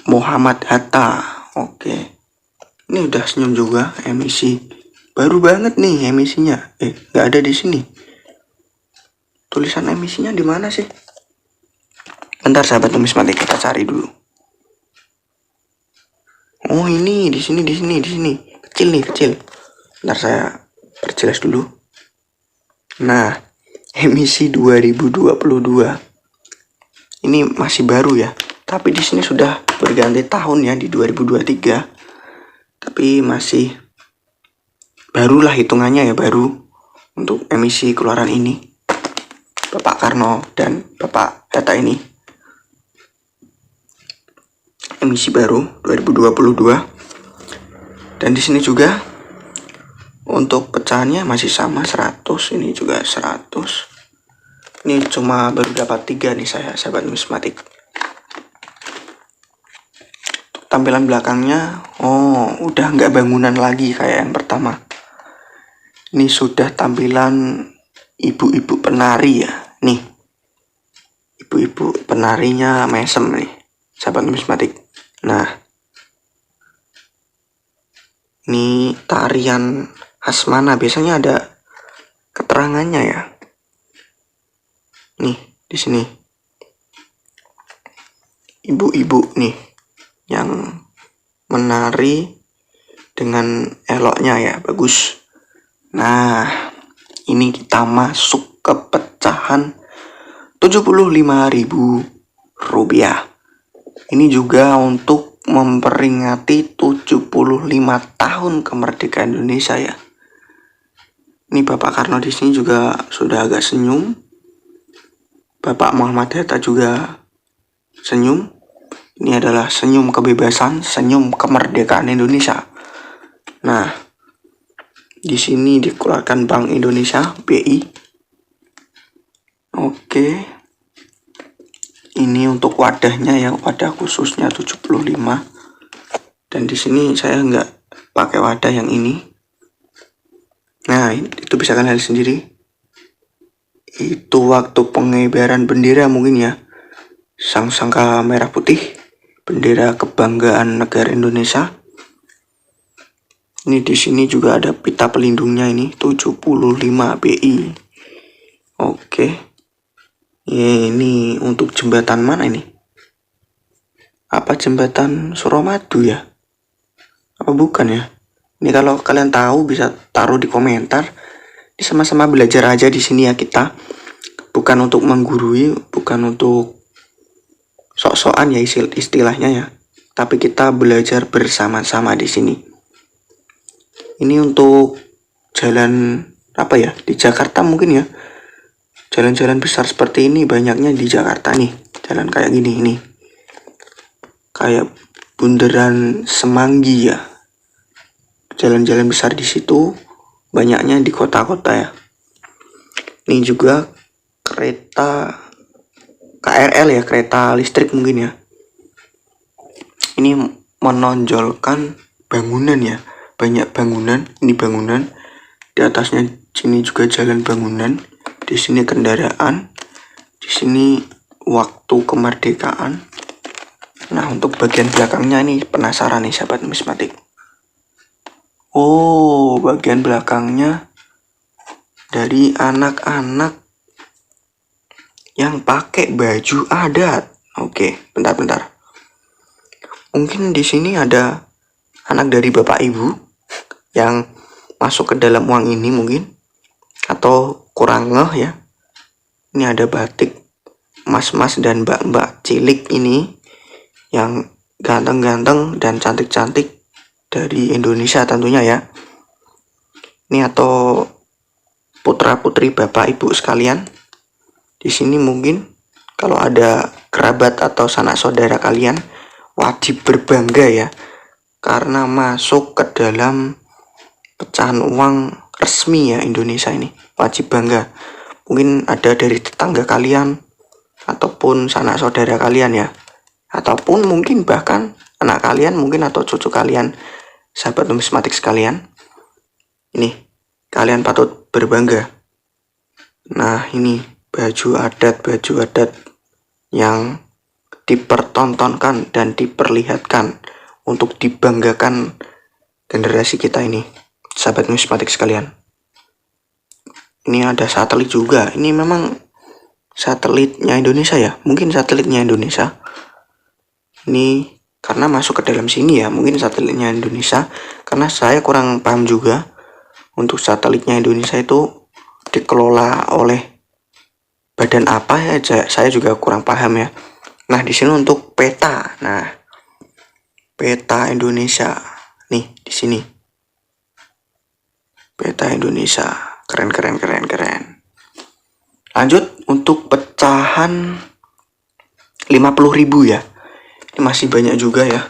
Muhammad Hatta. Oke. Ini udah senyum juga, emisi baru banget nih emisinya. Nggak ada di sini. Tulisan emisinya di mana sih? Bentar sahabat numismatik, kita cari dulu. Oh, ini di sini. Kecil nih, kecil. Bentar saya perjelas dulu. Nah, emisi 2022. Ini masih baru ya. Tapi di sini sudah berganti tahun ya, di 2023. Tapi masih barulah hitungannya ya, baru untuk emisi keluaran ini. Bapak Karno dan Bapak Hatta ini. Emisi baru 2022. Dan di sini juga untuk pecahannya masih sama 100, ini juga 100. Ini cuma baru dapat 3 nih saya, sahabat numismatik. Tampilan belakangnya, udah nggak bangunan lagi kayak yang pertama. Ini sudah tampilan ibu-ibu penari ya. Nih, ibu-ibu penarinya mesem nih, sahabat numismatik. Nah, ini tarian khas mana? Biasanya ada keterangannya ya. Nih, di sini. Ibu-ibu nih yang menari dengan eloknya ya, bagus. Nah, ini kita masuk ke pecahan 75.000 rupiah. Ini juga untuk memperingati 75 tahun kemerdekaan Indonesia ya. Ini Bapak Karno di sini juga sudah agak senyum. Bapak Muhammad Hatta juga senyum. Ini adalah senyum kebebasan, senyum kemerdekaan Indonesia. Nah, di sini dikeluarkan Bank Indonesia, BI. Oke. Ini untuk wadahnya ya, wadah khususnya 75. Dan di sini saya nggak pakai wadah yang ini. Nah, itu bisa kalian lihat sendiri. Itu waktu pengibaran bendera mungkin ya. Sang-sangka merah putih, bendera kebanggaan negara Indonesia. Ini di sini juga ada pita pelindungnya ini 75 BI. Oke. Ini untuk jembatan mana ini? Apa jembatan Suramadu ya? Apa bukan ya? Ini kalau kalian tahu bisa taruh di komentar. Ini sama-sama belajar aja di sini ya kita. Bukan untuk menggurui, bukan untuk sok-sokan ya istilahnya ya. Tapi kita belajar bersama-sama di sini. Ini untuk jalan apa ya? Di Jakarta mungkin ya. Jalan-jalan besar seperti ini banyaknya di Jakarta nih. Jalan kayak gini nih. Kayak bundaran Semanggi ya. Jalan-jalan besar di situ banyaknya di kota-kota ya. Ini juga kereta KRL ya, kereta listrik mungkin ya. Ini menonjolkan bangunan ya, banyak bangunan. Ini bangunan, di atasnya sini juga jalan bangunan, di sini kendaraan, di sini waktu kemerdekaan. Nah, untuk bagian belakangnya ini penasaran nih sahabat numismatik. Oh, bagian belakangnya dari anak-anak yang pakai baju adat. Oke, bentar. Mungkin di sini ada anak dari bapak ibu yang masuk ke dalam uang ini mungkin, atau kurang ngeh ya. Ini ada batik mas-mas dan mbak-mbak cilik ini yang ganteng-ganteng dan cantik-cantik dari Indonesia tentunya ya. Ini atau putra-putri bapak ibu sekalian. Di sini mungkin kalau ada kerabat atau sanak saudara kalian wajib berbangga ya, karena masuk ke dalam pecahan uang resmi ya Indonesia ini. Wajib bangga. Mungkin ada dari tetangga kalian ataupun sanak saudara kalian ya, ataupun mungkin bahkan anak kalian mungkin atau cucu kalian, sahabat numismatik sekalian. Ini kalian patut berbangga. Nah, ini baju adat yang dipertontonkan dan diperlihatkan untuk dibanggakan generasi kita ini, sahabat numismatik sekalian. Ini ada satelit juga. Ini memang satelitnya Indonesia ya, mungkin satelitnya Indonesia. Ini karena masuk ke dalam sini ya, mungkin satelitnya Indonesia, karena saya kurang paham juga untuk satelitnya Indonesia itu dikelola oleh badan apa ya, saya juga kurang paham ya. Nah, di sini untuk peta. Nah, peta Indonesia nih di sini. Peta Indonesia. Keren. Lanjut untuk pecahan 50.000 ya. Ini masih banyak juga ya.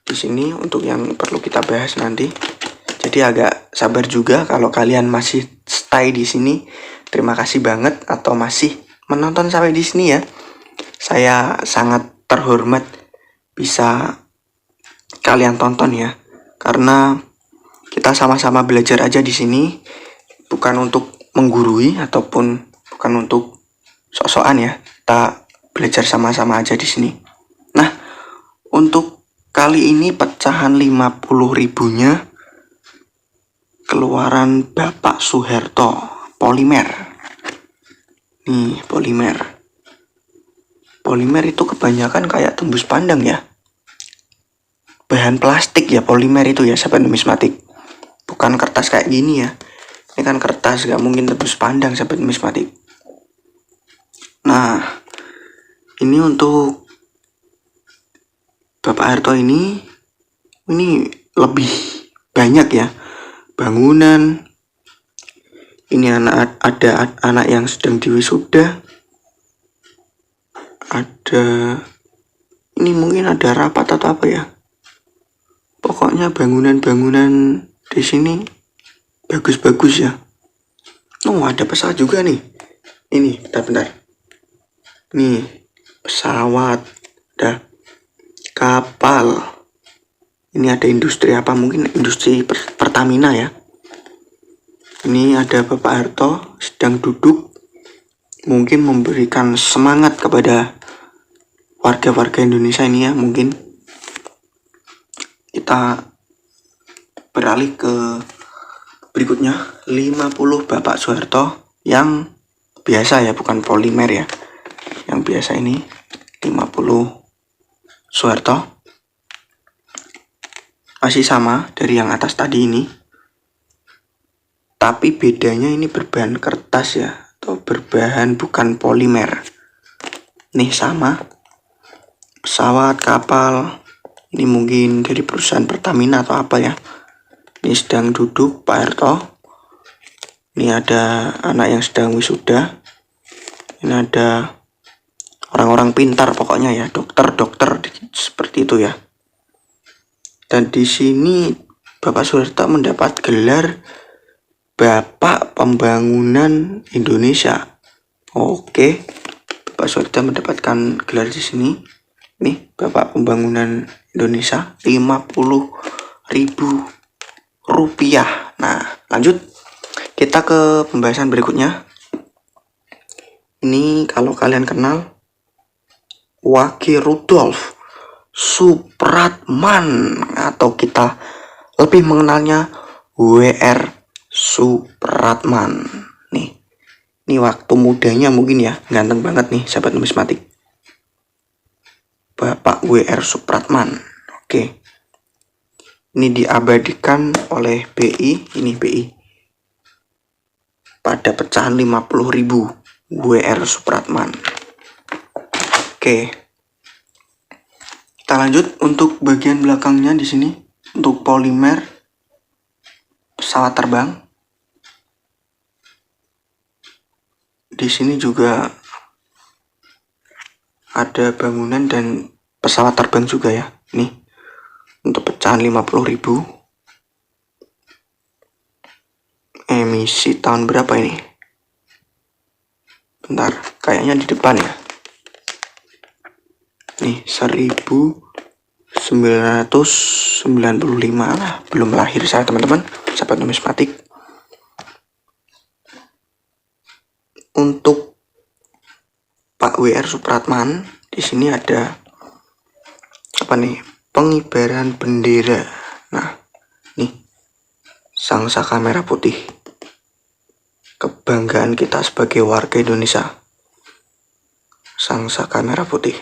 Di sini untuk yang perlu kita bahas nanti. Jadi agak sabar juga kalau kalian masih stay di sini. Terima kasih banget atau masih menonton sampai di sini ya. Saya sangat terhormat bisa kalian tonton ya. Karena kita sama-sama belajar aja di sini, bukan untuk menggurui ataupun bukan untuk sok-sokan ya. Kita belajar sama-sama aja di sini. Nah, untuk kali ini pecahan 50.000-nya keluaran Bapak Soeharto, polimer. Nih, polimer. Polimer itu kebanyakan kayak tembus pandang ya. Bahan plastik ya polimer itu ya, sahabat numismatik. Bukan kertas kayak gini ya. Ini kan kertas, gak mungkin tembus pandang, sahabat numismatik. Nah, ini untuk Bapak Harto ini lebih banyak ya. Bangunan. Ini ada anak yang sedang diwisuda. Ini mungkin ada rapat atau apa ya. Pokoknya bangunan-bangunan di sini bagus-bagus ya. Oh, ada pesawat juga nih. Ini, bentar. Nih, pesawat, ada kapal. Ini ada industri apa? Mungkin industri Pertamina ya. Ini ada Bapak Harto sedang duduk, mungkin memberikan semangat kepada warga-warga Indonesia ini ya. Mungkin kita beralih ke berikutnya, 50 Bapak Soeharto yang biasa ya, bukan polimer ya. Yang biasa ini 50 Soeharto. Masih sama dari yang atas tadi ini. Tapi bedanya ini berbahan kertas ya, atau berbahan bukan polimer. Nih sama. Pesawat, kapal. Ini mungkin dari perusahaan Pertamina atau apa ya. Ini sedang duduk Pak Harto. Ini ada anak yang sedang wisuda. Ini ada orang-orang pintar pokoknya ya, dokter seperti itu ya. Dan di sini Bapak Soeharto mendapat gelar Bapak Pembangunan Indonesia. Oke, Bapak Soeharto mendapatkan gelar di sini. Nih, Bapak Pembangunan Indonesia, 50.000 rupiah. Nah, lanjut kita ke pembahasan berikutnya. Ini kalau kalian kenal Wage Rudolf Supratman, atau kita lebih mengenalnya WR Supratman. Ini waktu mudanya mungkin ya, ganteng banget nih sahabat numismatik. Bapak WR Supratman. Oke. Ini diabadikan oleh BI, ini BI. Pada pecahan 50.000 WR Supratman. Oke. Kita lanjut untuk bagian belakangnya di sini, untuk polimer pesawat terbang. Di sini juga ada bangunan dan pesawat terbang juga ya. Nih, untuk pecahan 50.000. Emisi tahun berapa ini? Bentar, kayaknya di depan ya. Nih, 1995 lah. Belum lahir saya, teman-teman, sahabat numismatik. Untuk Pak W.R. Supratman, di sini ada apa nih? Pengibaran bendera. Nah, nih, sang saka merah putih. Kebanggaan kita sebagai warga Indonesia. Sang saka merah putih.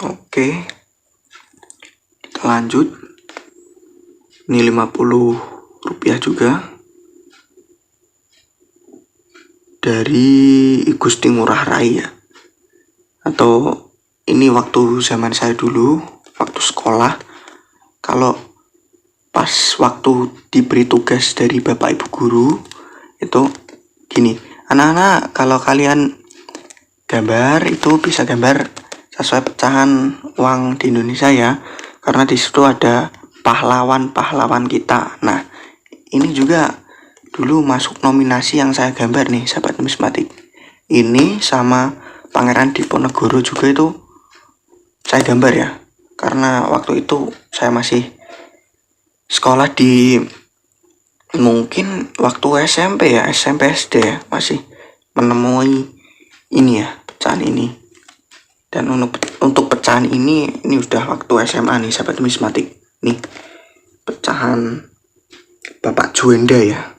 Oke, kita lanjut. Ini 50 rupiah juga dari Igusti Ngurah Rai ya. Atau ini waktu zaman saya dulu, waktu sekolah, kalau pas waktu diberi tugas dari bapak ibu guru itu gini, anak-anak kalau kalian gambar itu bisa gambar sesuai pecahan uang di Indonesia ya, karena di situ ada pahlawan-pahlawan kita. Nah, ini juga dulu masuk nominasi yang saya gambar nih, sahabat numismatik. Ini sama Pangeran Diponegoro juga itu saya gambar ya, karena waktu itu saya masih sekolah di mungkin waktu SMP ya, SMP SD ya, masih menemui ini ya, pecahan ini. Dan untuk pecahan ini udah waktu SMA nih, sahabat numismatik. Nih, pecahan Bapak Juanda ya.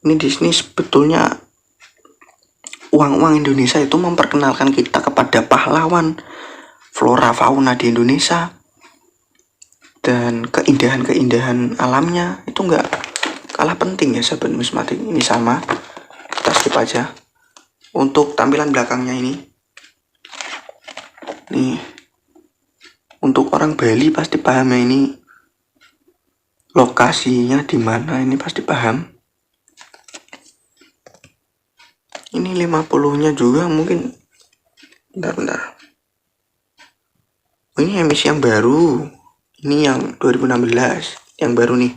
Ini di sini sebetulnya uang-uang Indonesia itu memperkenalkan kita kepada pahlawan, flora fauna di Indonesia, dan keindahan-keindahan alamnya itu nggak kalah penting ya, sahabat numismatik. Ini sama, kita skip aja. Untuk tampilan belakangnya ini, nih, untuk orang Bali pasti paham ya, ini lokasinya di mana, ini pasti paham. Ini 50-nya juga mungkin. Bentar. Oh, ini emisi yang baru. Ini yang 2016, yang baru nih.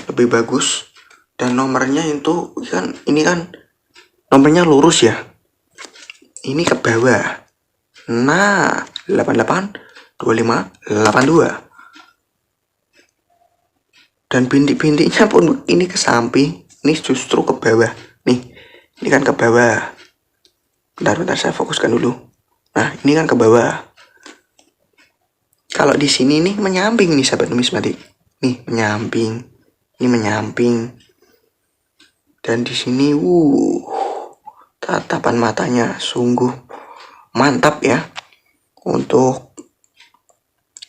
Lebih bagus. Dan nomornya itu kan, ini kan nomornya lurus ya. Ini ke bawah. Nah, 882582. Dan bintik-bintiknya pun ini ke samping. Ini justru ke bawah. Nih. Ini kan ke bawah. Bentar saya fokuskan dulu. Nah, ini kan ke bawah. Kalau di sini nih menyamping nih, sahabat numismatik. Nih menyamping. Ini menyamping. Dan di sini tatapan matanya sungguh mantap ya. Untuk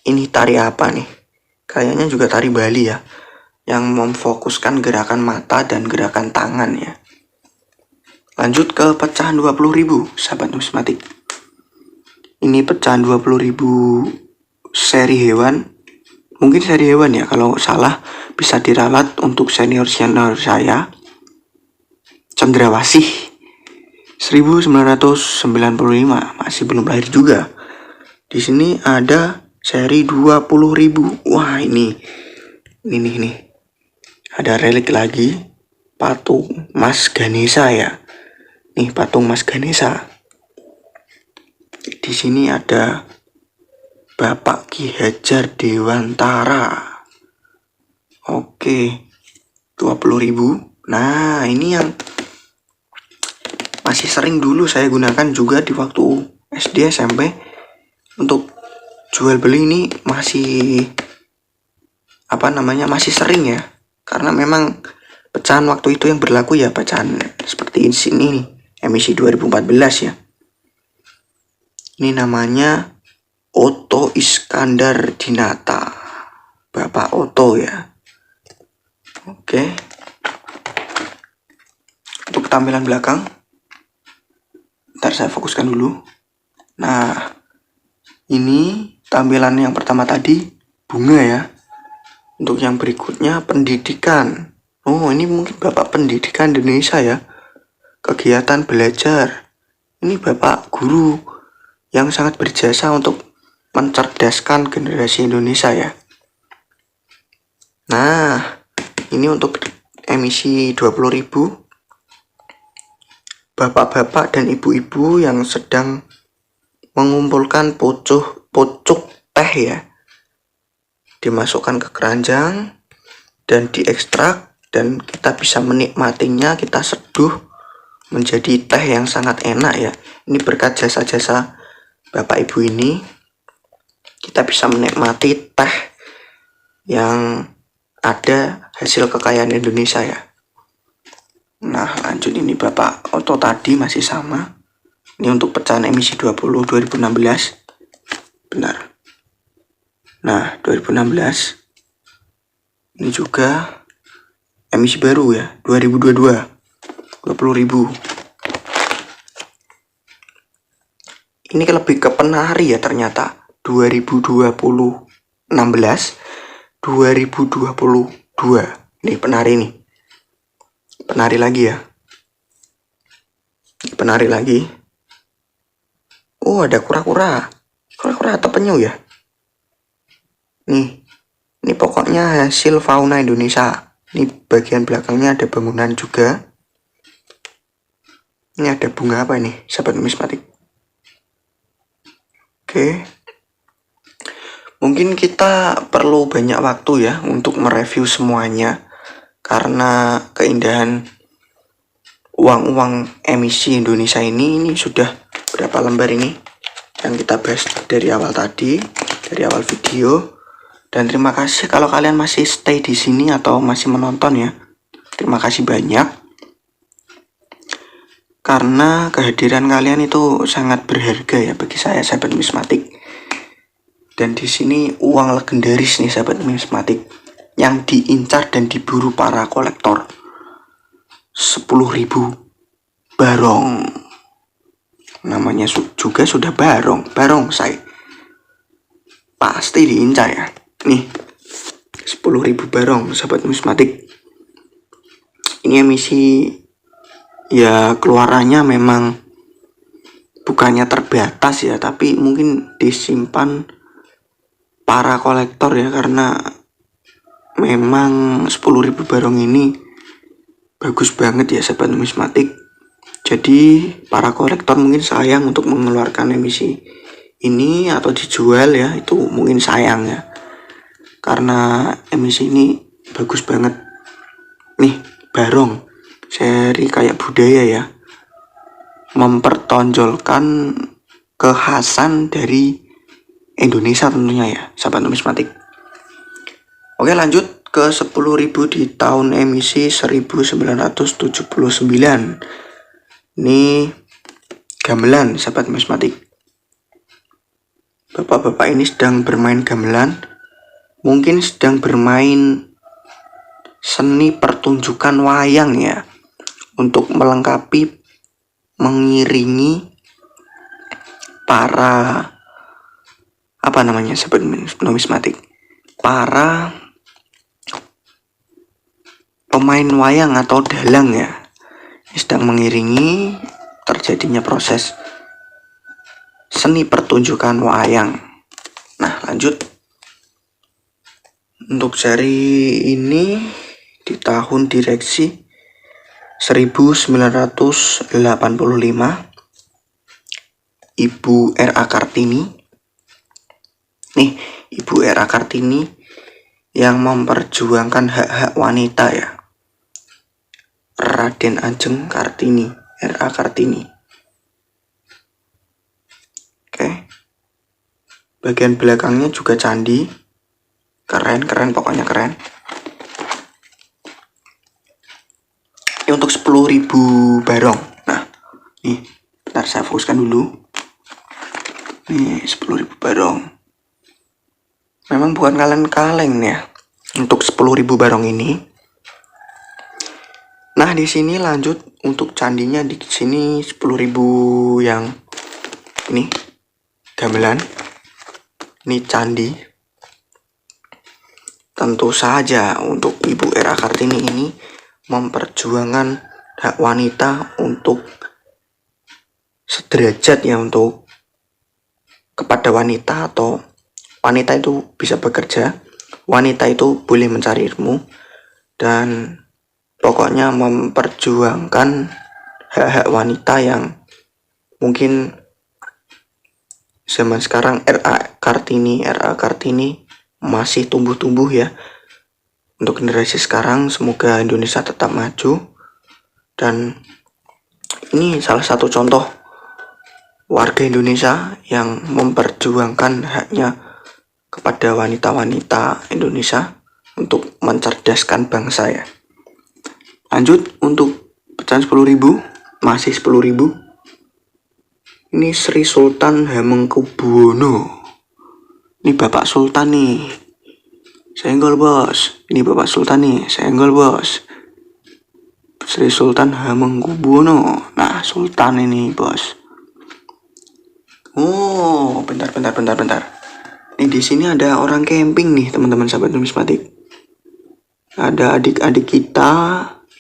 ini tari apa nih? Kayaknya juga tari Bali ya, yang memfokuskan gerakan mata dan gerakan tangan ya. Lanjut ke pecahan 20.000, sahabat numismatik. Ini pecahan 20.000 seri hewan. Mungkin seri hewan ya, kalau salah bisa diralat untuk senior saya, Cendrawasih 1995, masih belum lahir juga. Di sini ada seri 20.000. Wah, ini ada relik lagi, patung Mas Ganesha ya. Nih, patung Mas Ganesha. Di sini ada Bapak Ki Hajar Dewantara. Oke, 20.000. Nah, ini yang masih sering dulu saya gunakan juga di waktu SD SMP. Untuk jual beli ini masih masih sering ya, karena memang pecahan waktu itu yang berlaku ya, pecahan seperti ini nih, emisi 2014 ya. Ini namanya Otto Iskandar Dinata, Bapak Otto ya. Oke. Untuk tampilan belakang, ntar saya fokuskan dulu. Nah, ini tampilan yang pertama tadi bunga ya. Untuk yang berikutnya pendidikan. Oh, ini mungkin Bapak Pendidikan Indonesia ya. Kegiatan belajar. Ini Bapak guru yang sangat berjasa untuk mencerdaskan generasi Indonesia ya. Nah, ini untuk emisi 20.000. Bapak-bapak dan ibu-ibu yang sedang mengumpulkan pucuk teh ya. Dimasukkan ke keranjang dan diekstrak, dan kita bisa menikmatinya, kita seduh menjadi teh yang sangat enak ya. Ini berkat jasa-jasa Bapak Ibu ini, kita bisa menikmati teh yang ada hasil kekayaan Indonesia ya. Nah, lanjut, ini Bapak Oto tadi masih sama. Ini untuk pecahan emisi 2016. Benar. Nah, 2016. Ini juga emisi baru ya, 2022. 20.000. Ini lebih ke penari ya ternyata. 2020 16 2022. Nih penari nih. Penari lagi ya. Penari lagi. Oh, ada kura-kura. Kura-kura atau penyu ya? Nih. Ini pokoknya hasil fauna Indonesia. Ini bagian belakangnya ada bangunan juga. Ini ada bunga apa ini, sahabat numismatik? Oke. Mungkin kita perlu banyak waktu ya untuk mereview semuanya, karena keindahan uang-uang emisi Indonesia ini sudah berapa lembar ini yang kita bahas dari awal tadi, dari awal video. Dan terima kasih kalau kalian masih stay di sini atau masih menonton ya. Terima kasih banyak, karena kehadiran kalian itu sangat berharga ya bagi saya, sahabat numismatik. Dan di sini uang legendaris nih, sahabat numismatik, yang diincar dan diburu para kolektor. 10.000 barong. Namanya juga sudah barongsai. Pasti diincar ya. Nih, 10.000 barong, sahabat numismatik. Ini emisi ya, keluarannya memang bukannya terbatas ya, tapi mungkin disimpan para kolektor ya, karena memang 10.000 barong ini bagus banget ya, sahabat numismatik. Jadi para kolektor mungkin sayang untuk mengeluarkan emisi ini atau dijual ya, itu mungkin sayang ya, karena emisi ini bagus banget. Nih, barong seri kayak budaya ya, mempertonjolkan kekhasan dari Indonesia tentunya ya, sahabat numismatik. Oke, lanjut ke 10.000 di tahun emisi 1979. Ini gamelan, sahabat numismatik. Bapak-bapak ini sedang bermain gamelan, mungkin sedang bermain seni pertunjukan wayang ya, untuk melengkapi, mengiringi para apa namanya, sahabat numismatik, para pemain wayang atau dalang ya, sedang mengiringi terjadinya proses seni pertunjukan wayang. Nah, lanjut. Untuk seri ini di tahun direksi 1985, Ibu R.A. Kartini. Nih, Ibu R.A. Kartini yang memperjuangkan hak-hak wanita ya. Raden Ajeng Kartini, R.A. Kartini. Oke. Bagian belakangnya juga candi. Keren pokoknya keren. Ini untuk 10.000 barong. Nah, nih, bentar saya fokuskan dulu. Nih, 10.000 barong. Memang bukan kaleng-kaleng ya untuk 10.000 barong ini. Nah, di sini lanjut untuk candinya, di sini 10.000 yang ini gamelan. Ini candi. Tentu saja untuk Ibu R.A. Kartini ini memperjuangkan hak wanita untuk sederajat ya, untuk kepada wanita, atau wanita itu bisa bekerja, wanita itu boleh mencari ilmu, dan pokoknya memperjuangkan hak-hak wanita yang mungkin zaman sekarang RA Kartini masih tumbuh-tumbuh ya. Untuk generasi sekarang, semoga Indonesia tetap maju. Dan ini salah satu contoh warga Indonesia yang memperjuangkan haknya kepada wanita-wanita Indonesia untuk mencerdaskan bangsa ya. Lanjut untuk pecahan 10.000, masih 10.000. Ini Sri Sultan Hamengkubuwono. Ini Bapak Sultan nih. Senggol bos. Ini Bapak Sultan nih. Senggol bos. Sri Sultan Hamengkubuwono. Nah, Sultan ini bos. Oh, bentar. Ini di sini ada orang camping nih, teman-teman sahabat numismatik. Ada adik-adik kita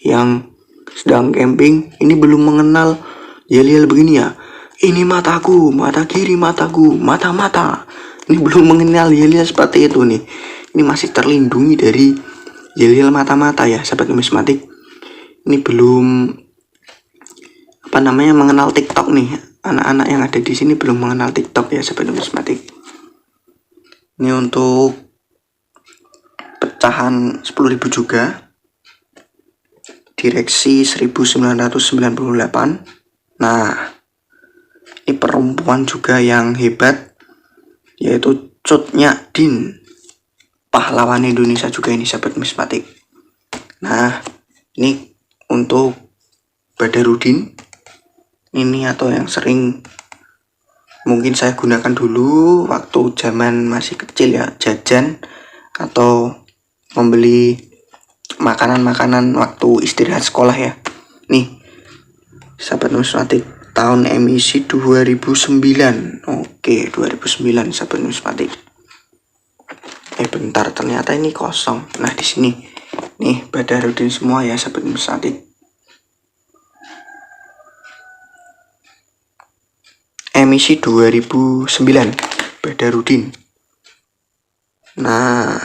yang sedang camping. Ini belum mengenal yel-yel begini ya. Ini mataku, mata kiri mataku, mata-mata. Ini belum mengenal yel-yel seperti itu nih. Ini masih terlindungi dari yel-yel mata-mata ya, sahabat numismatik. Ini belum mengenal TikTok nih. Anak-anak yang ada di sini belum mengenal TikTok ya, sahabat numismatik. Ini untuk pecahan 10.000 juga. Direksi 1998. Nah, ini perempuan juga yang hebat, yaitu Cut Nyak Dien, pahlawan Indonesia juga ini, sahabat numismatik. Nah, ini untuk Badarudin. Ini atau yang sering mungkin saya gunakan dulu waktu zaman masih kecil ya, jajan atau membeli makanan-makanan waktu istirahat sekolah ya. Nih, sahabat numismatik, tahun emisi 2009. Oke, 2009 sahabat numismatik. Bentar, ternyata ini kosong. Nah, di sini nih Badarudin semua ya, sahabat numismatik. Emisi 2009 Badarudin. Nah,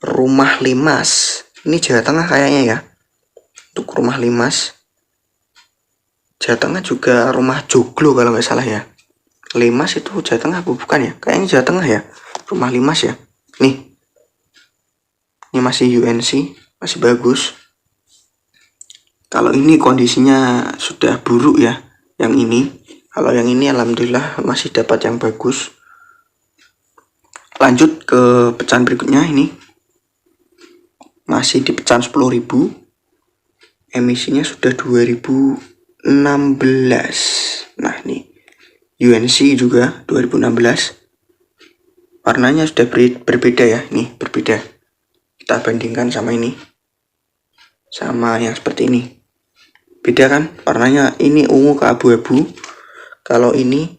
Rumah Limas. Ini Jawa Tengah kayaknya ya. Untuk Rumah Limas. Jawa Tengah juga Rumah Joglo kalau nggak salah ya. Limas itu Jawa Tengah bukan ya? Kayaknya Jawa Tengah ya. Rumah Limas ya. Nih. Ini masih UNC, masih bagus. Kalau ini kondisinya sudah buruk ya, yang ini. Kalau yang ini alhamdulillah masih dapat yang bagus. Lanjut ke pecahan berikutnya ini. Masih di pecahan 10.000. Emisinya sudah 2016. Nah, ini UNC juga 2016. Warnanya sudah berbeda ya. Nih, berbeda. Kita bandingkan sama ini. Sama yang seperti ini. Beda kan? Warnanya ini ungu ke abu-abu. Kalau ini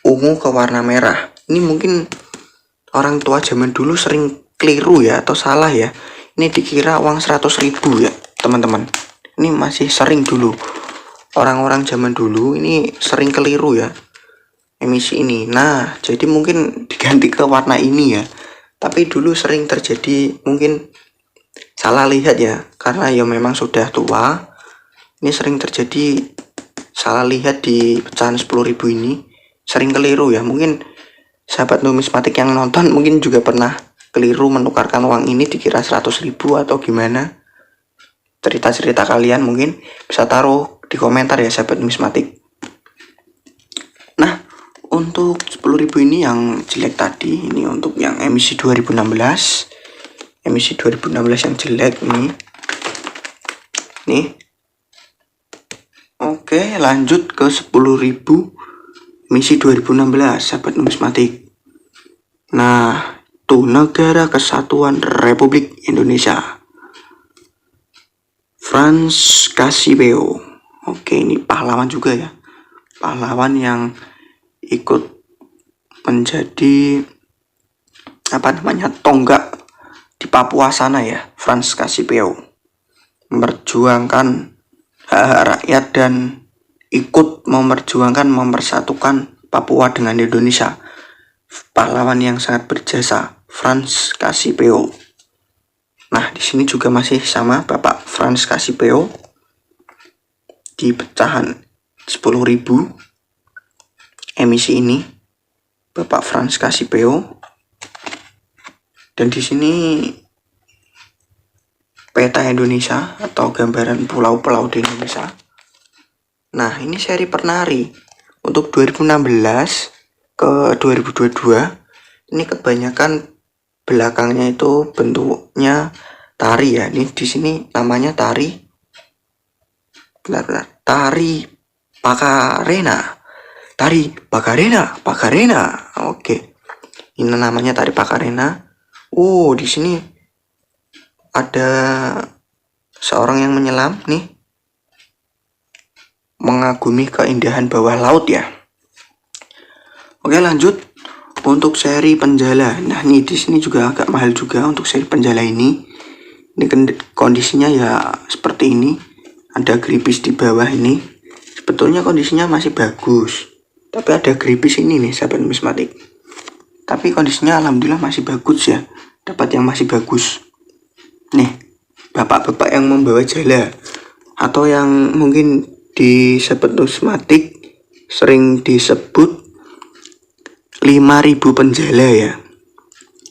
ungu ke warna merah. Ini mungkin orang tua zaman dulu sering keliru ya, atau salah ya. Ini dikira uang 100.000 ya, teman-teman. Ini masih sering dulu. Orang-orang zaman dulu ini sering keliru ya, emisi ini. Nah, jadi mungkin diganti ke warna ini ya. Tapi dulu sering terjadi mungkin salah lihat ya, karena ya memang sudah tua. Ini sering terjadi salah lihat di pecahan 10.000 ini, sering keliru ya. Mungkin sahabat numismatik yang nonton mungkin juga pernah keliru menukarkan uang ini dikira 100.000 atau gimana. Cerita-cerita kalian mungkin bisa taruh di komentar ya, sahabat numismatik. Nah, untuk 10.000 ini yang jelek tadi, ini untuk yang emisi 2016. Emisi 2016 yang jelek nih. Nih. Oke, lanjut ke 10.000 emisi 2016, sahabat numismatik. Nah, itu Negara Kesatuan Republik Indonesia. Frans Kassipiau. Oke, ini pahlawan juga ya. Pahlawan yang ikut menjadi tonggak di Papua sana ya, Frans Kassipiau. memperjuangkan hak-hak rakyat dan ikut memperjuangkan mempersatukan Papua dengan Indonesia. Pahlawan yang sangat berjasa, Frans Kasipeo. Nah, di sini juga masih sama Bapak Frans Kasipeo di pecahan 10.000 emisi ini, Bapak Frans Kasipeo. Dan di sini peta Indonesia atau gambaran pulau-pulau di Indonesia. Nah, ini seri penari untuk 2016 ke 2022. Ini kebanyakan belakangnya itu bentuknya tari ya. Ini di sini namanya tari tari Pakarena. Tari Pakarena. Oke. Ini namanya tari Pakarena. Di sini ada seorang yang menyelam nih. Mengagumi keindahan bawah laut ya. Oke, lanjut untuk seri penjala. Nah, nih di sini juga agak mahal juga untuk seri penjala ini. Ini kondisinya ya seperti ini. Ada gripis di bawah ini. Sebetulnya kondisinya masih bagus. Tapi ada gripis ini nih, sahabat numismatik. Tapi kondisinya alhamdulillah masih bagus ya. Dapat yang masih bagus. Nih, bapak-bapak yang membawa jala atau yang mungkin di sahabat numismatik sering disebut 5.000 penjala ya.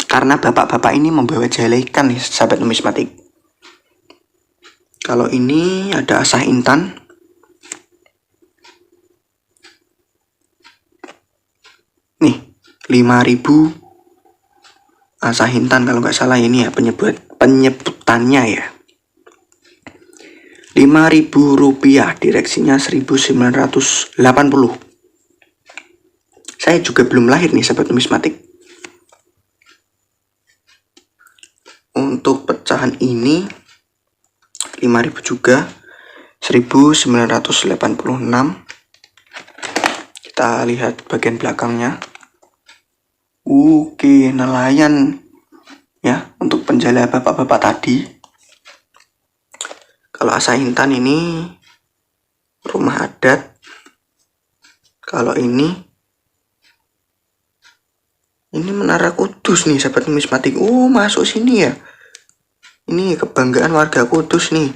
Karena bapak-bapak ini membawa jala ikan nih, sahabat numismatik. Kalau ini ada asah intan. Nih, 5.000 asah intan kalau nggak salah ini ya penyebutannya ya. 5.000 rupiah, direksinya 1980. Saya juga belum lahir nih, sahabat numismatik. Untuk pecahan ini 5.000 juga, 1986. Kita lihat bagian belakangnya. Oke, nelayan ya untuk penjala bapak-bapak tadi. Kalau asah intan ini rumah adat. Kalau ini Menara Kudus nih, sahabat numismatik. Masuk sini ya. Ini kebanggaan warga Kudus nih.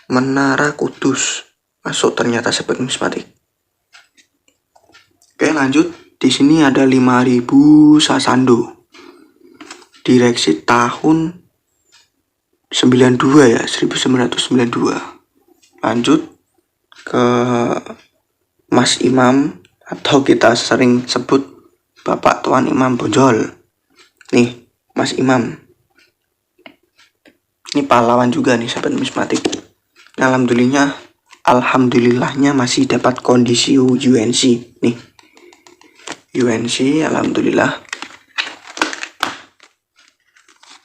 Menara Kudus. Masuk ternyata, sahabat numismatik. Oke, lanjut. Di sini ada 5.000 sasando. Direksi tahun 92 ya, 1992. Lanjut ke Mas Imam atau kita sering sebut Bapak Tuan Imam Bonjol. Nih, Mas Imam. Ini pahlawan juga nih, sahabat numismatik. Alhamdulillahnya masih dapat kondisi UNC. Nih, UNC, alhamdulillah.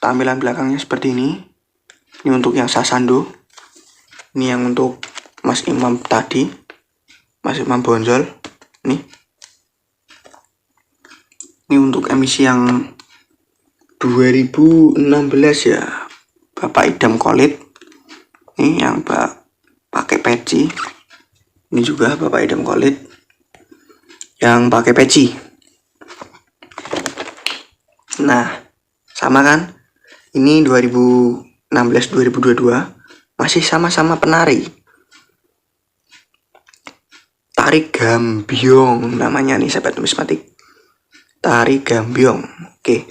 Tampilan belakangnya seperti ini. Ini untuk yang sasando. Ini yang untuk Mas Imam tadi, Mas Imam Bonjol. Nih. Ini untuk emisi yang 2016 ya, Bapak Idam Khalid. Ini yang pakai peci. Ini juga Bapak Idam Khalid yang pakai peci. Nah, sama kan? Ini 2016-2022 masih sama-sama penari. Tari Gambyong namanya nih, sahabat numismatik. Tari Gambyong. Oke.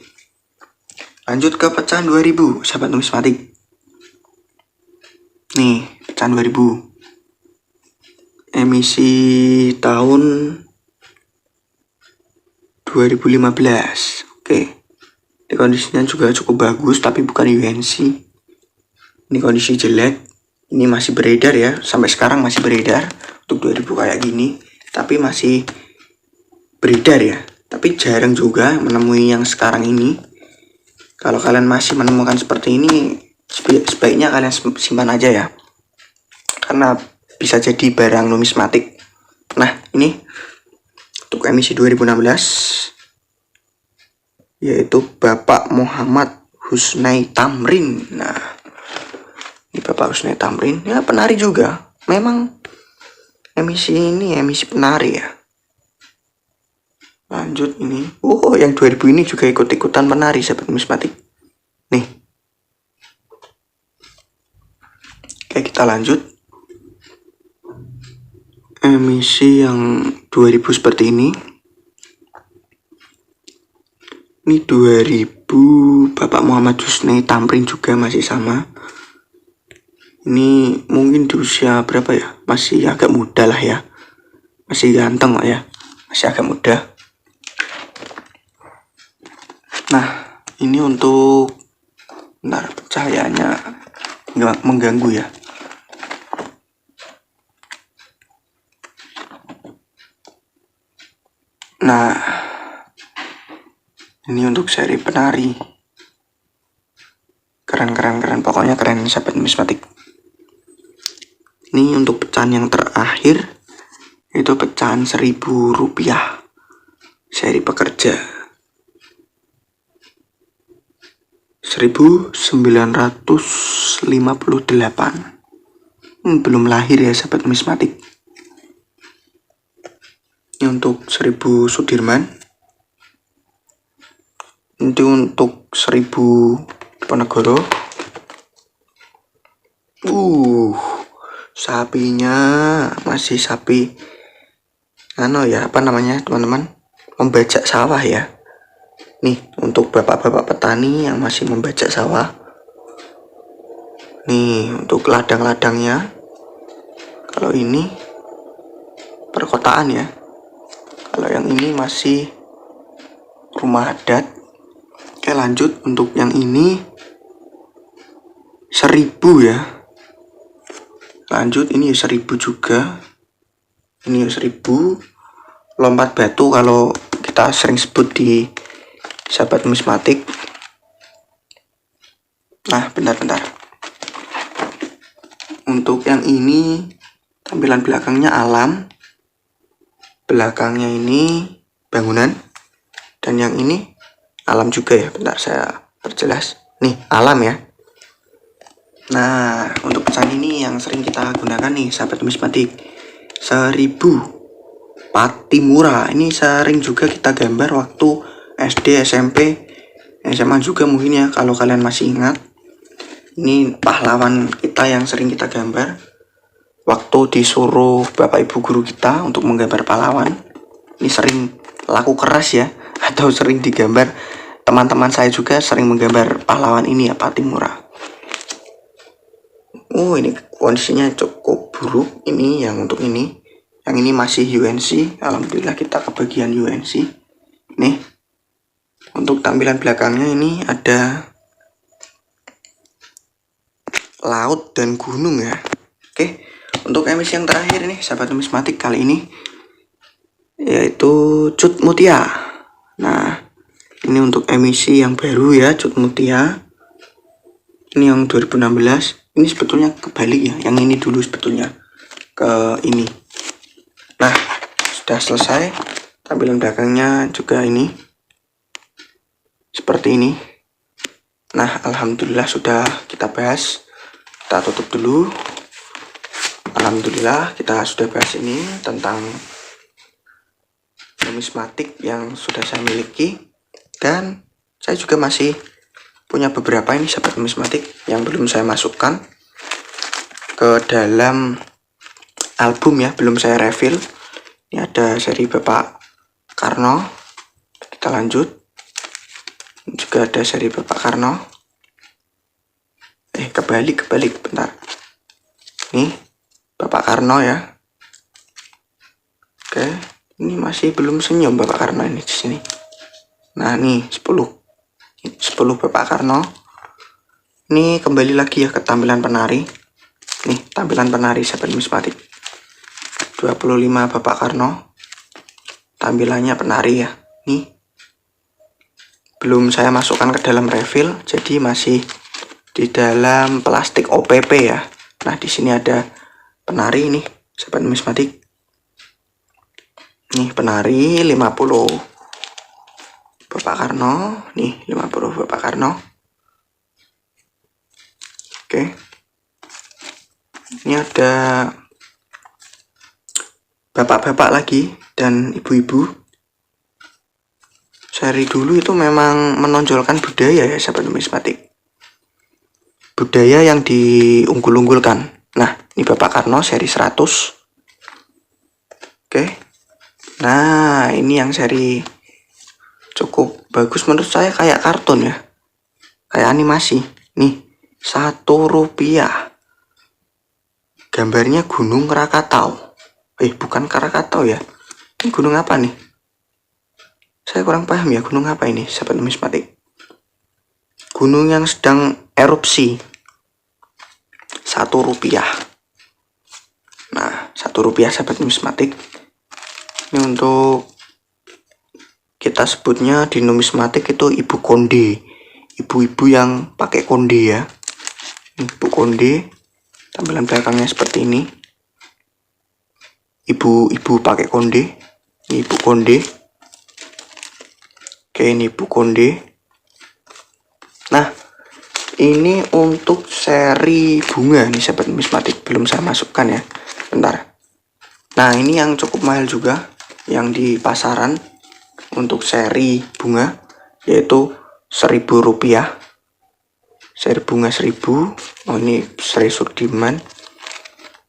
Lanjut ke pecahan 2000, sahabat numismatik. Nih, pecahan 2000. Emisi tahun 2015. Oke. Ini kondisinya juga cukup bagus, tapi bukan UNC. Ini kondisi jelek. Ini masih beredar ya, sampai sekarang masih beredar. Untuk 2000 kayak gini, tapi masih beredar ya. Tapi jarang juga menemui yang sekarang ini. Kalau kalian masih menemukan seperti ini, sebaiknya kalian simpan aja ya. Karena bisa jadi barang numismatik. Nah, ini untuk emisi 2016 yaitu Bapak Muhammad Husnai Tamrin. Nah, Ini Bapak Husni Tamrin, ya penari juga. Memang emisi ini emisi penari ya. Lanjut ini, oh yang 2000 ini juga ikut-ikutan penari sahabat numismatik. Nih, oke kita lanjut. Emisi yang 2000 seperti ini. Ini 2000 Bapak Muhammad Husni Tamrin juga masih sama. Ini mungkin di usia berapa ya? Masih agak muda lah ya. Masih ganteng lah ya. Masih agak muda. Nah, ini untuk bentar, cahayanya nggak mengganggu ya. Nah, ini untuk seri penari. Keren, pokoknya keren sahabat numismatik. Ini untuk pecahan yang terakhir, itu pecahan Rp1.000 seri pekerja 1958. Belum lahir ya sahabat numismatik. Ini untuk 1000 Sudirman. Ini untuk 1000 Diponegoro. Sapinya masih sapi ya, apa namanya teman-teman, membajak sawah ya. Nih untuk bapak-bapak petani yang masih membajak sawah. Nih untuk ladang-ladangnya. Kalau ini perkotaan ya. Kalau yang ini masih rumah adat. Oke lanjut, untuk yang ini 1000 ya. Lanjut, ini 1000 juga. Ini 1000 lompat batu kalau kita sering sebut di sahabat numismatik. Nah bentar. Untuk yang ini tampilan belakangnya alam, belakangnya ini bangunan, dan yang ini alam juga ya. Bentar saya perjelas. Nih alam ya. Nah untuk pecahan ini yang sering kita gunakan nih sahabat numismatik, 1000 Patimura. Ini sering juga kita gambar waktu SD, SMP, SMA juga mungkin ya, kalau kalian masih ingat. Ini pahlawan kita yang sering kita gambar waktu disuruh bapak ibu guru kita untuk menggambar pahlawan. Ini sering laku keras ya, atau sering digambar. Teman-teman saya juga sering menggambar pahlawan ini ya, Patimura. Ini kondisinya cukup buruk. Ini yang untuk ini. Yang ini masih UNC. Alhamdulillah kita kebagian UNC. Nih. Untuk tampilan belakangnya ini ada laut dan gunung ya. Oke. Untuk emisi yang terakhir nih sahabat numismatik kali ini, yaitu Cut Mutia. Nah, ini untuk emisi yang baru ya, Cut Mutia. Ini yang 2016. Ini sebetulnya kebalik ya, yang ini dulu sebetulnya ke ini. Nah sudah selesai. Tampilan belakangnya juga ini seperti ini. Nah alhamdulillah sudah kita bahas. Kita tutup dulu. Alhamdulillah kita sudah bahas ini tentang numismatik yang sudah saya miliki. Dan saya juga masih punya beberapa ini sahabat numismatik yang belum saya masukkan ke dalam album ya, belum saya refill. Ini ada seri Bapak Karno. Kita lanjut. Ini juga ada seri Bapak Karno. Kebalik bentar. Nih Bapak Karno ya. Oke, ini masih belum senyum Bapak Karno ini di sini. Nah nih 10 Bapak Karno. Ini kembali lagi ya ke tampilan penari. Nih tampilan penari sahabat numismatik. 25 Bapak Karno. Tampilannya penari ya. Nih belum saya masukkan ke dalam refill, jadi masih di dalam plastik OPP ya. Nah di sini ada penari nih sahabat numismatik. Nih penari 50 Bapak Karno. Nih 50 Bapak Karno. Oke. Ini ada bapak-bapak lagi dan ibu-ibu. Seri dulu itu memang menonjolkan budaya ya sahabat numismatik. Budaya yang diunggul-unggulkan. Nah, ini Bapak Karno seri 100. Oke. Nah, ini yang seri cukup bagus menurut saya, kayak kartun ya. Kayak animasi. Nih, Rp1. Gambarnya Gunung Krakatau. Bukan Krakatau ya. Ini gunung apa nih? Saya kurang paham ya, gunung apa ini sahabat numismatik. Gunung yang sedang erupsi. Rp1. Nah, Rp1 sahabat numismatik. Ini untuk kita sebutnya di numismatik itu ibu konde. Ibu-ibu yang pakai konde ya. Ibu konde. Tampilan belakangnya seperti ini. Ibu-ibu pakai konde. Ini ibu konde. Oke, ini ibu konde. Nah, ini untuk seri bunga nih sahabat numismatik, belum saya masukkan ya. Bentar. Nah, ini yang cukup mahal juga yang di pasaran untuk seri bunga, yaitu Rp1.000. Seri bunga 1000. Oh, ini seri Sudirman.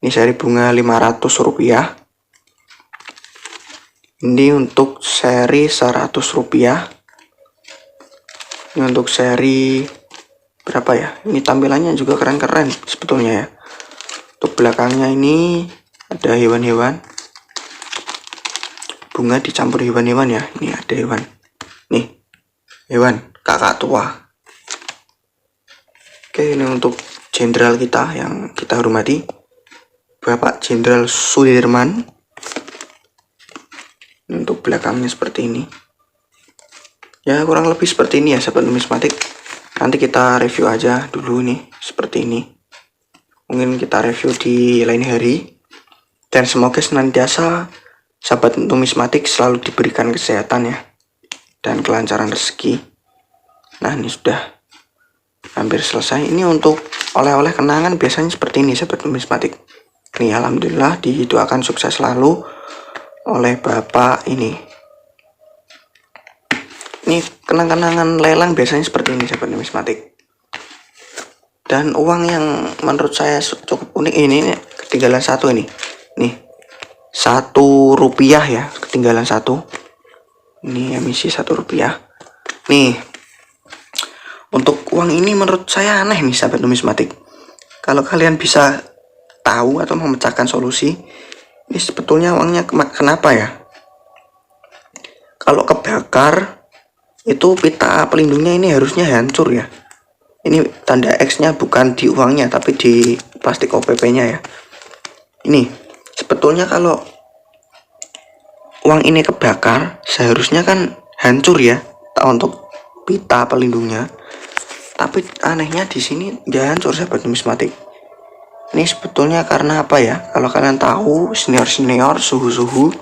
Ini seri bunga Rp500. Ini untuk seri Rp100. Ini untuk seri berapa ya? Ini tampilannya juga keren-keren sebetulnya ya. Untuk belakangnya ini ada hewan-hewan. Bunga dicampur hewan-hewan ya. Ini ada hewan. Nih, hewan kakak tua. Oke, ini untuk jenderal kita yang kita hormati, Bapak Jenderal Sudirman. Ini untuk belakangnya seperti ini. Ya, kurang lebih seperti ini ya sahabat numismatik. Nanti kita review aja dulu nih seperti ini. Mungkin kita review di lain hari. Dan semoga senantiasa sahabat numismatik selalu diberikan kesehatan ya, dan kelancaran rezeki. Nah, ini sudah hampir selesai. Ini untuk oleh-oleh kenangan biasanya seperti ini sahabat numismatik. Ini alhamdulillah didoakan sukses selalu oleh Bapak ini. Ini kenang-kenangan lelang biasanya seperti ini sahabat numismatik. Dan uang yang menurut saya cukup unik ini ketinggalan satu ini. Nih, Rp1 ya, ketinggalan satu. Ini emisi Rp1. Nih, untuk uang ini menurut saya aneh nih sahabat numismatik. Kalau kalian bisa tahu atau memecahkan solusi, ini sebetulnya uangnya kenapa ya? Kalau kebakar itu pita pelindungnya ini harusnya hancur ya. Ini tanda X-nya bukan di uangnya tapi di plastik OPP-nya ya. Ini sebetulnya kalau uang ini kebakar seharusnya kan hancur ya untuk pita pelindungnya. Tapi anehnya di sini nggak hancur sahabat numismatik. Ini sebetulnya karena apa ya? Kalau kalian tahu, senior-senior, suhu-suhu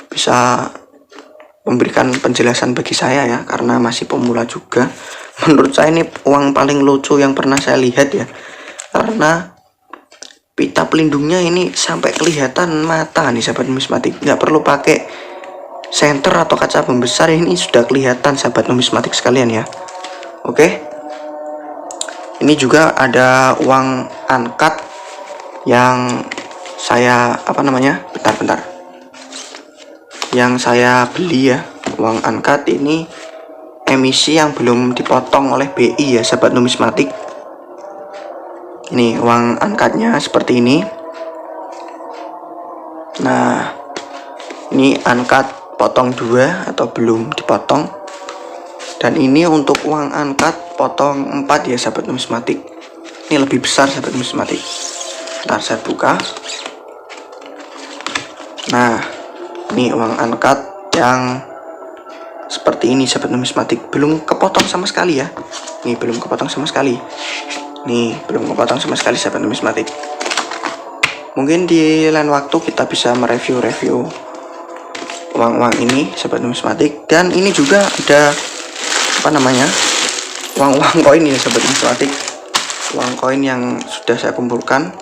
bisa memberikan penjelasan bagi saya ya, karena masih pemula juga. Menurut saya ini uang paling lucu yang pernah saya lihat ya, karena pita pelindungnya ini sampai kelihatan mata nih sahabat numismatik. Nggak perlu pakai senter atau kaca pembesar, ini sudah kelihatan sahabat numismatik sekalian ya. Oke, ini juga ada uang uncut yang saya bentar, yang saya beli ya. Uang uncut ini emisi yang belum dipotong oleh BI ya sahabat numismatik. Ini uang uncutnya seperti ini. Nah, ini uncut potong 2 atau belum dipotong. Dan ini untuk uang uncut potong 4 ya sahabat numismatik. Ini lebih besar sahabat numismatik. Ntar saya buka. Nah, ini uang uncut yang seperti ini sahabat numismatik, belum kepotong sama sekali ya. Nih, belum kepotong sama sekali. Nih, belum kepotong sama sekali sahabat numismatik. Mungkin di lain waktu kita bisa mereview uang-uang ini sahabat numismatik. Dan ini juga ada uang-uang koin ya sahabat numismatik. Uang koin yang sudah saya kumpulkan.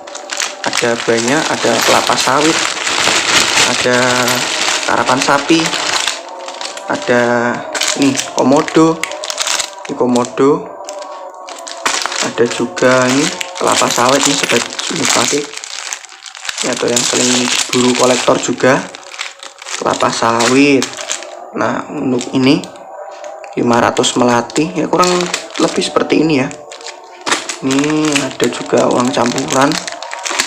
ada banyak, ada kelapa sawit, ada karapan sapi, ada nih komodo, ada juga ini kelapa sawit nih sobat numismatik. Ini atau yang sering diburu kolektor juga kelapa sawit. Nah untuk ini 500 melati ya, kurang lebih seperti ini ya. Ini ada juga uang campuran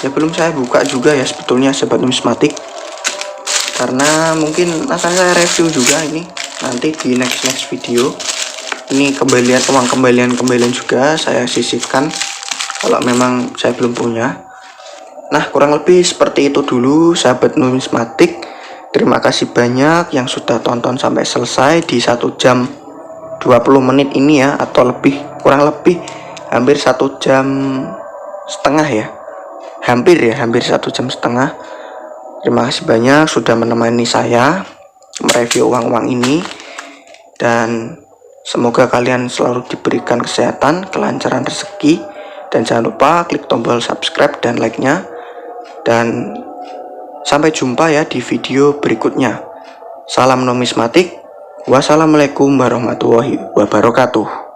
ya, belum saya buka juga ya sebetulnya sobat numismatik, karena mungkin akan saya review juga ini nanti di next video. Ini uang kembalian juga saya sisihkan kalau memang saya belum punya. Nah kurang lebih seperti itu dulu sahabat numismatik. Terima kasih banyak yang sudah tonton sampai selesai di 1 jam 20 menit ini ya, atau kurang lebih hampir 1 jam setengah ya, hampir 1 jam setengah. Terima kasih banyak sudah menemani saya mereview uang-uang ini, dan semoga kalian selalu diberikan kesehatan, kelancaran rezeki, dan jangan lupa klik tombol subscribe dan like-nya. Dan sampai jumpa ya di video berikutnya. Salam numismatik. Wassalamualaikum warahmatullahi wabarakatuh.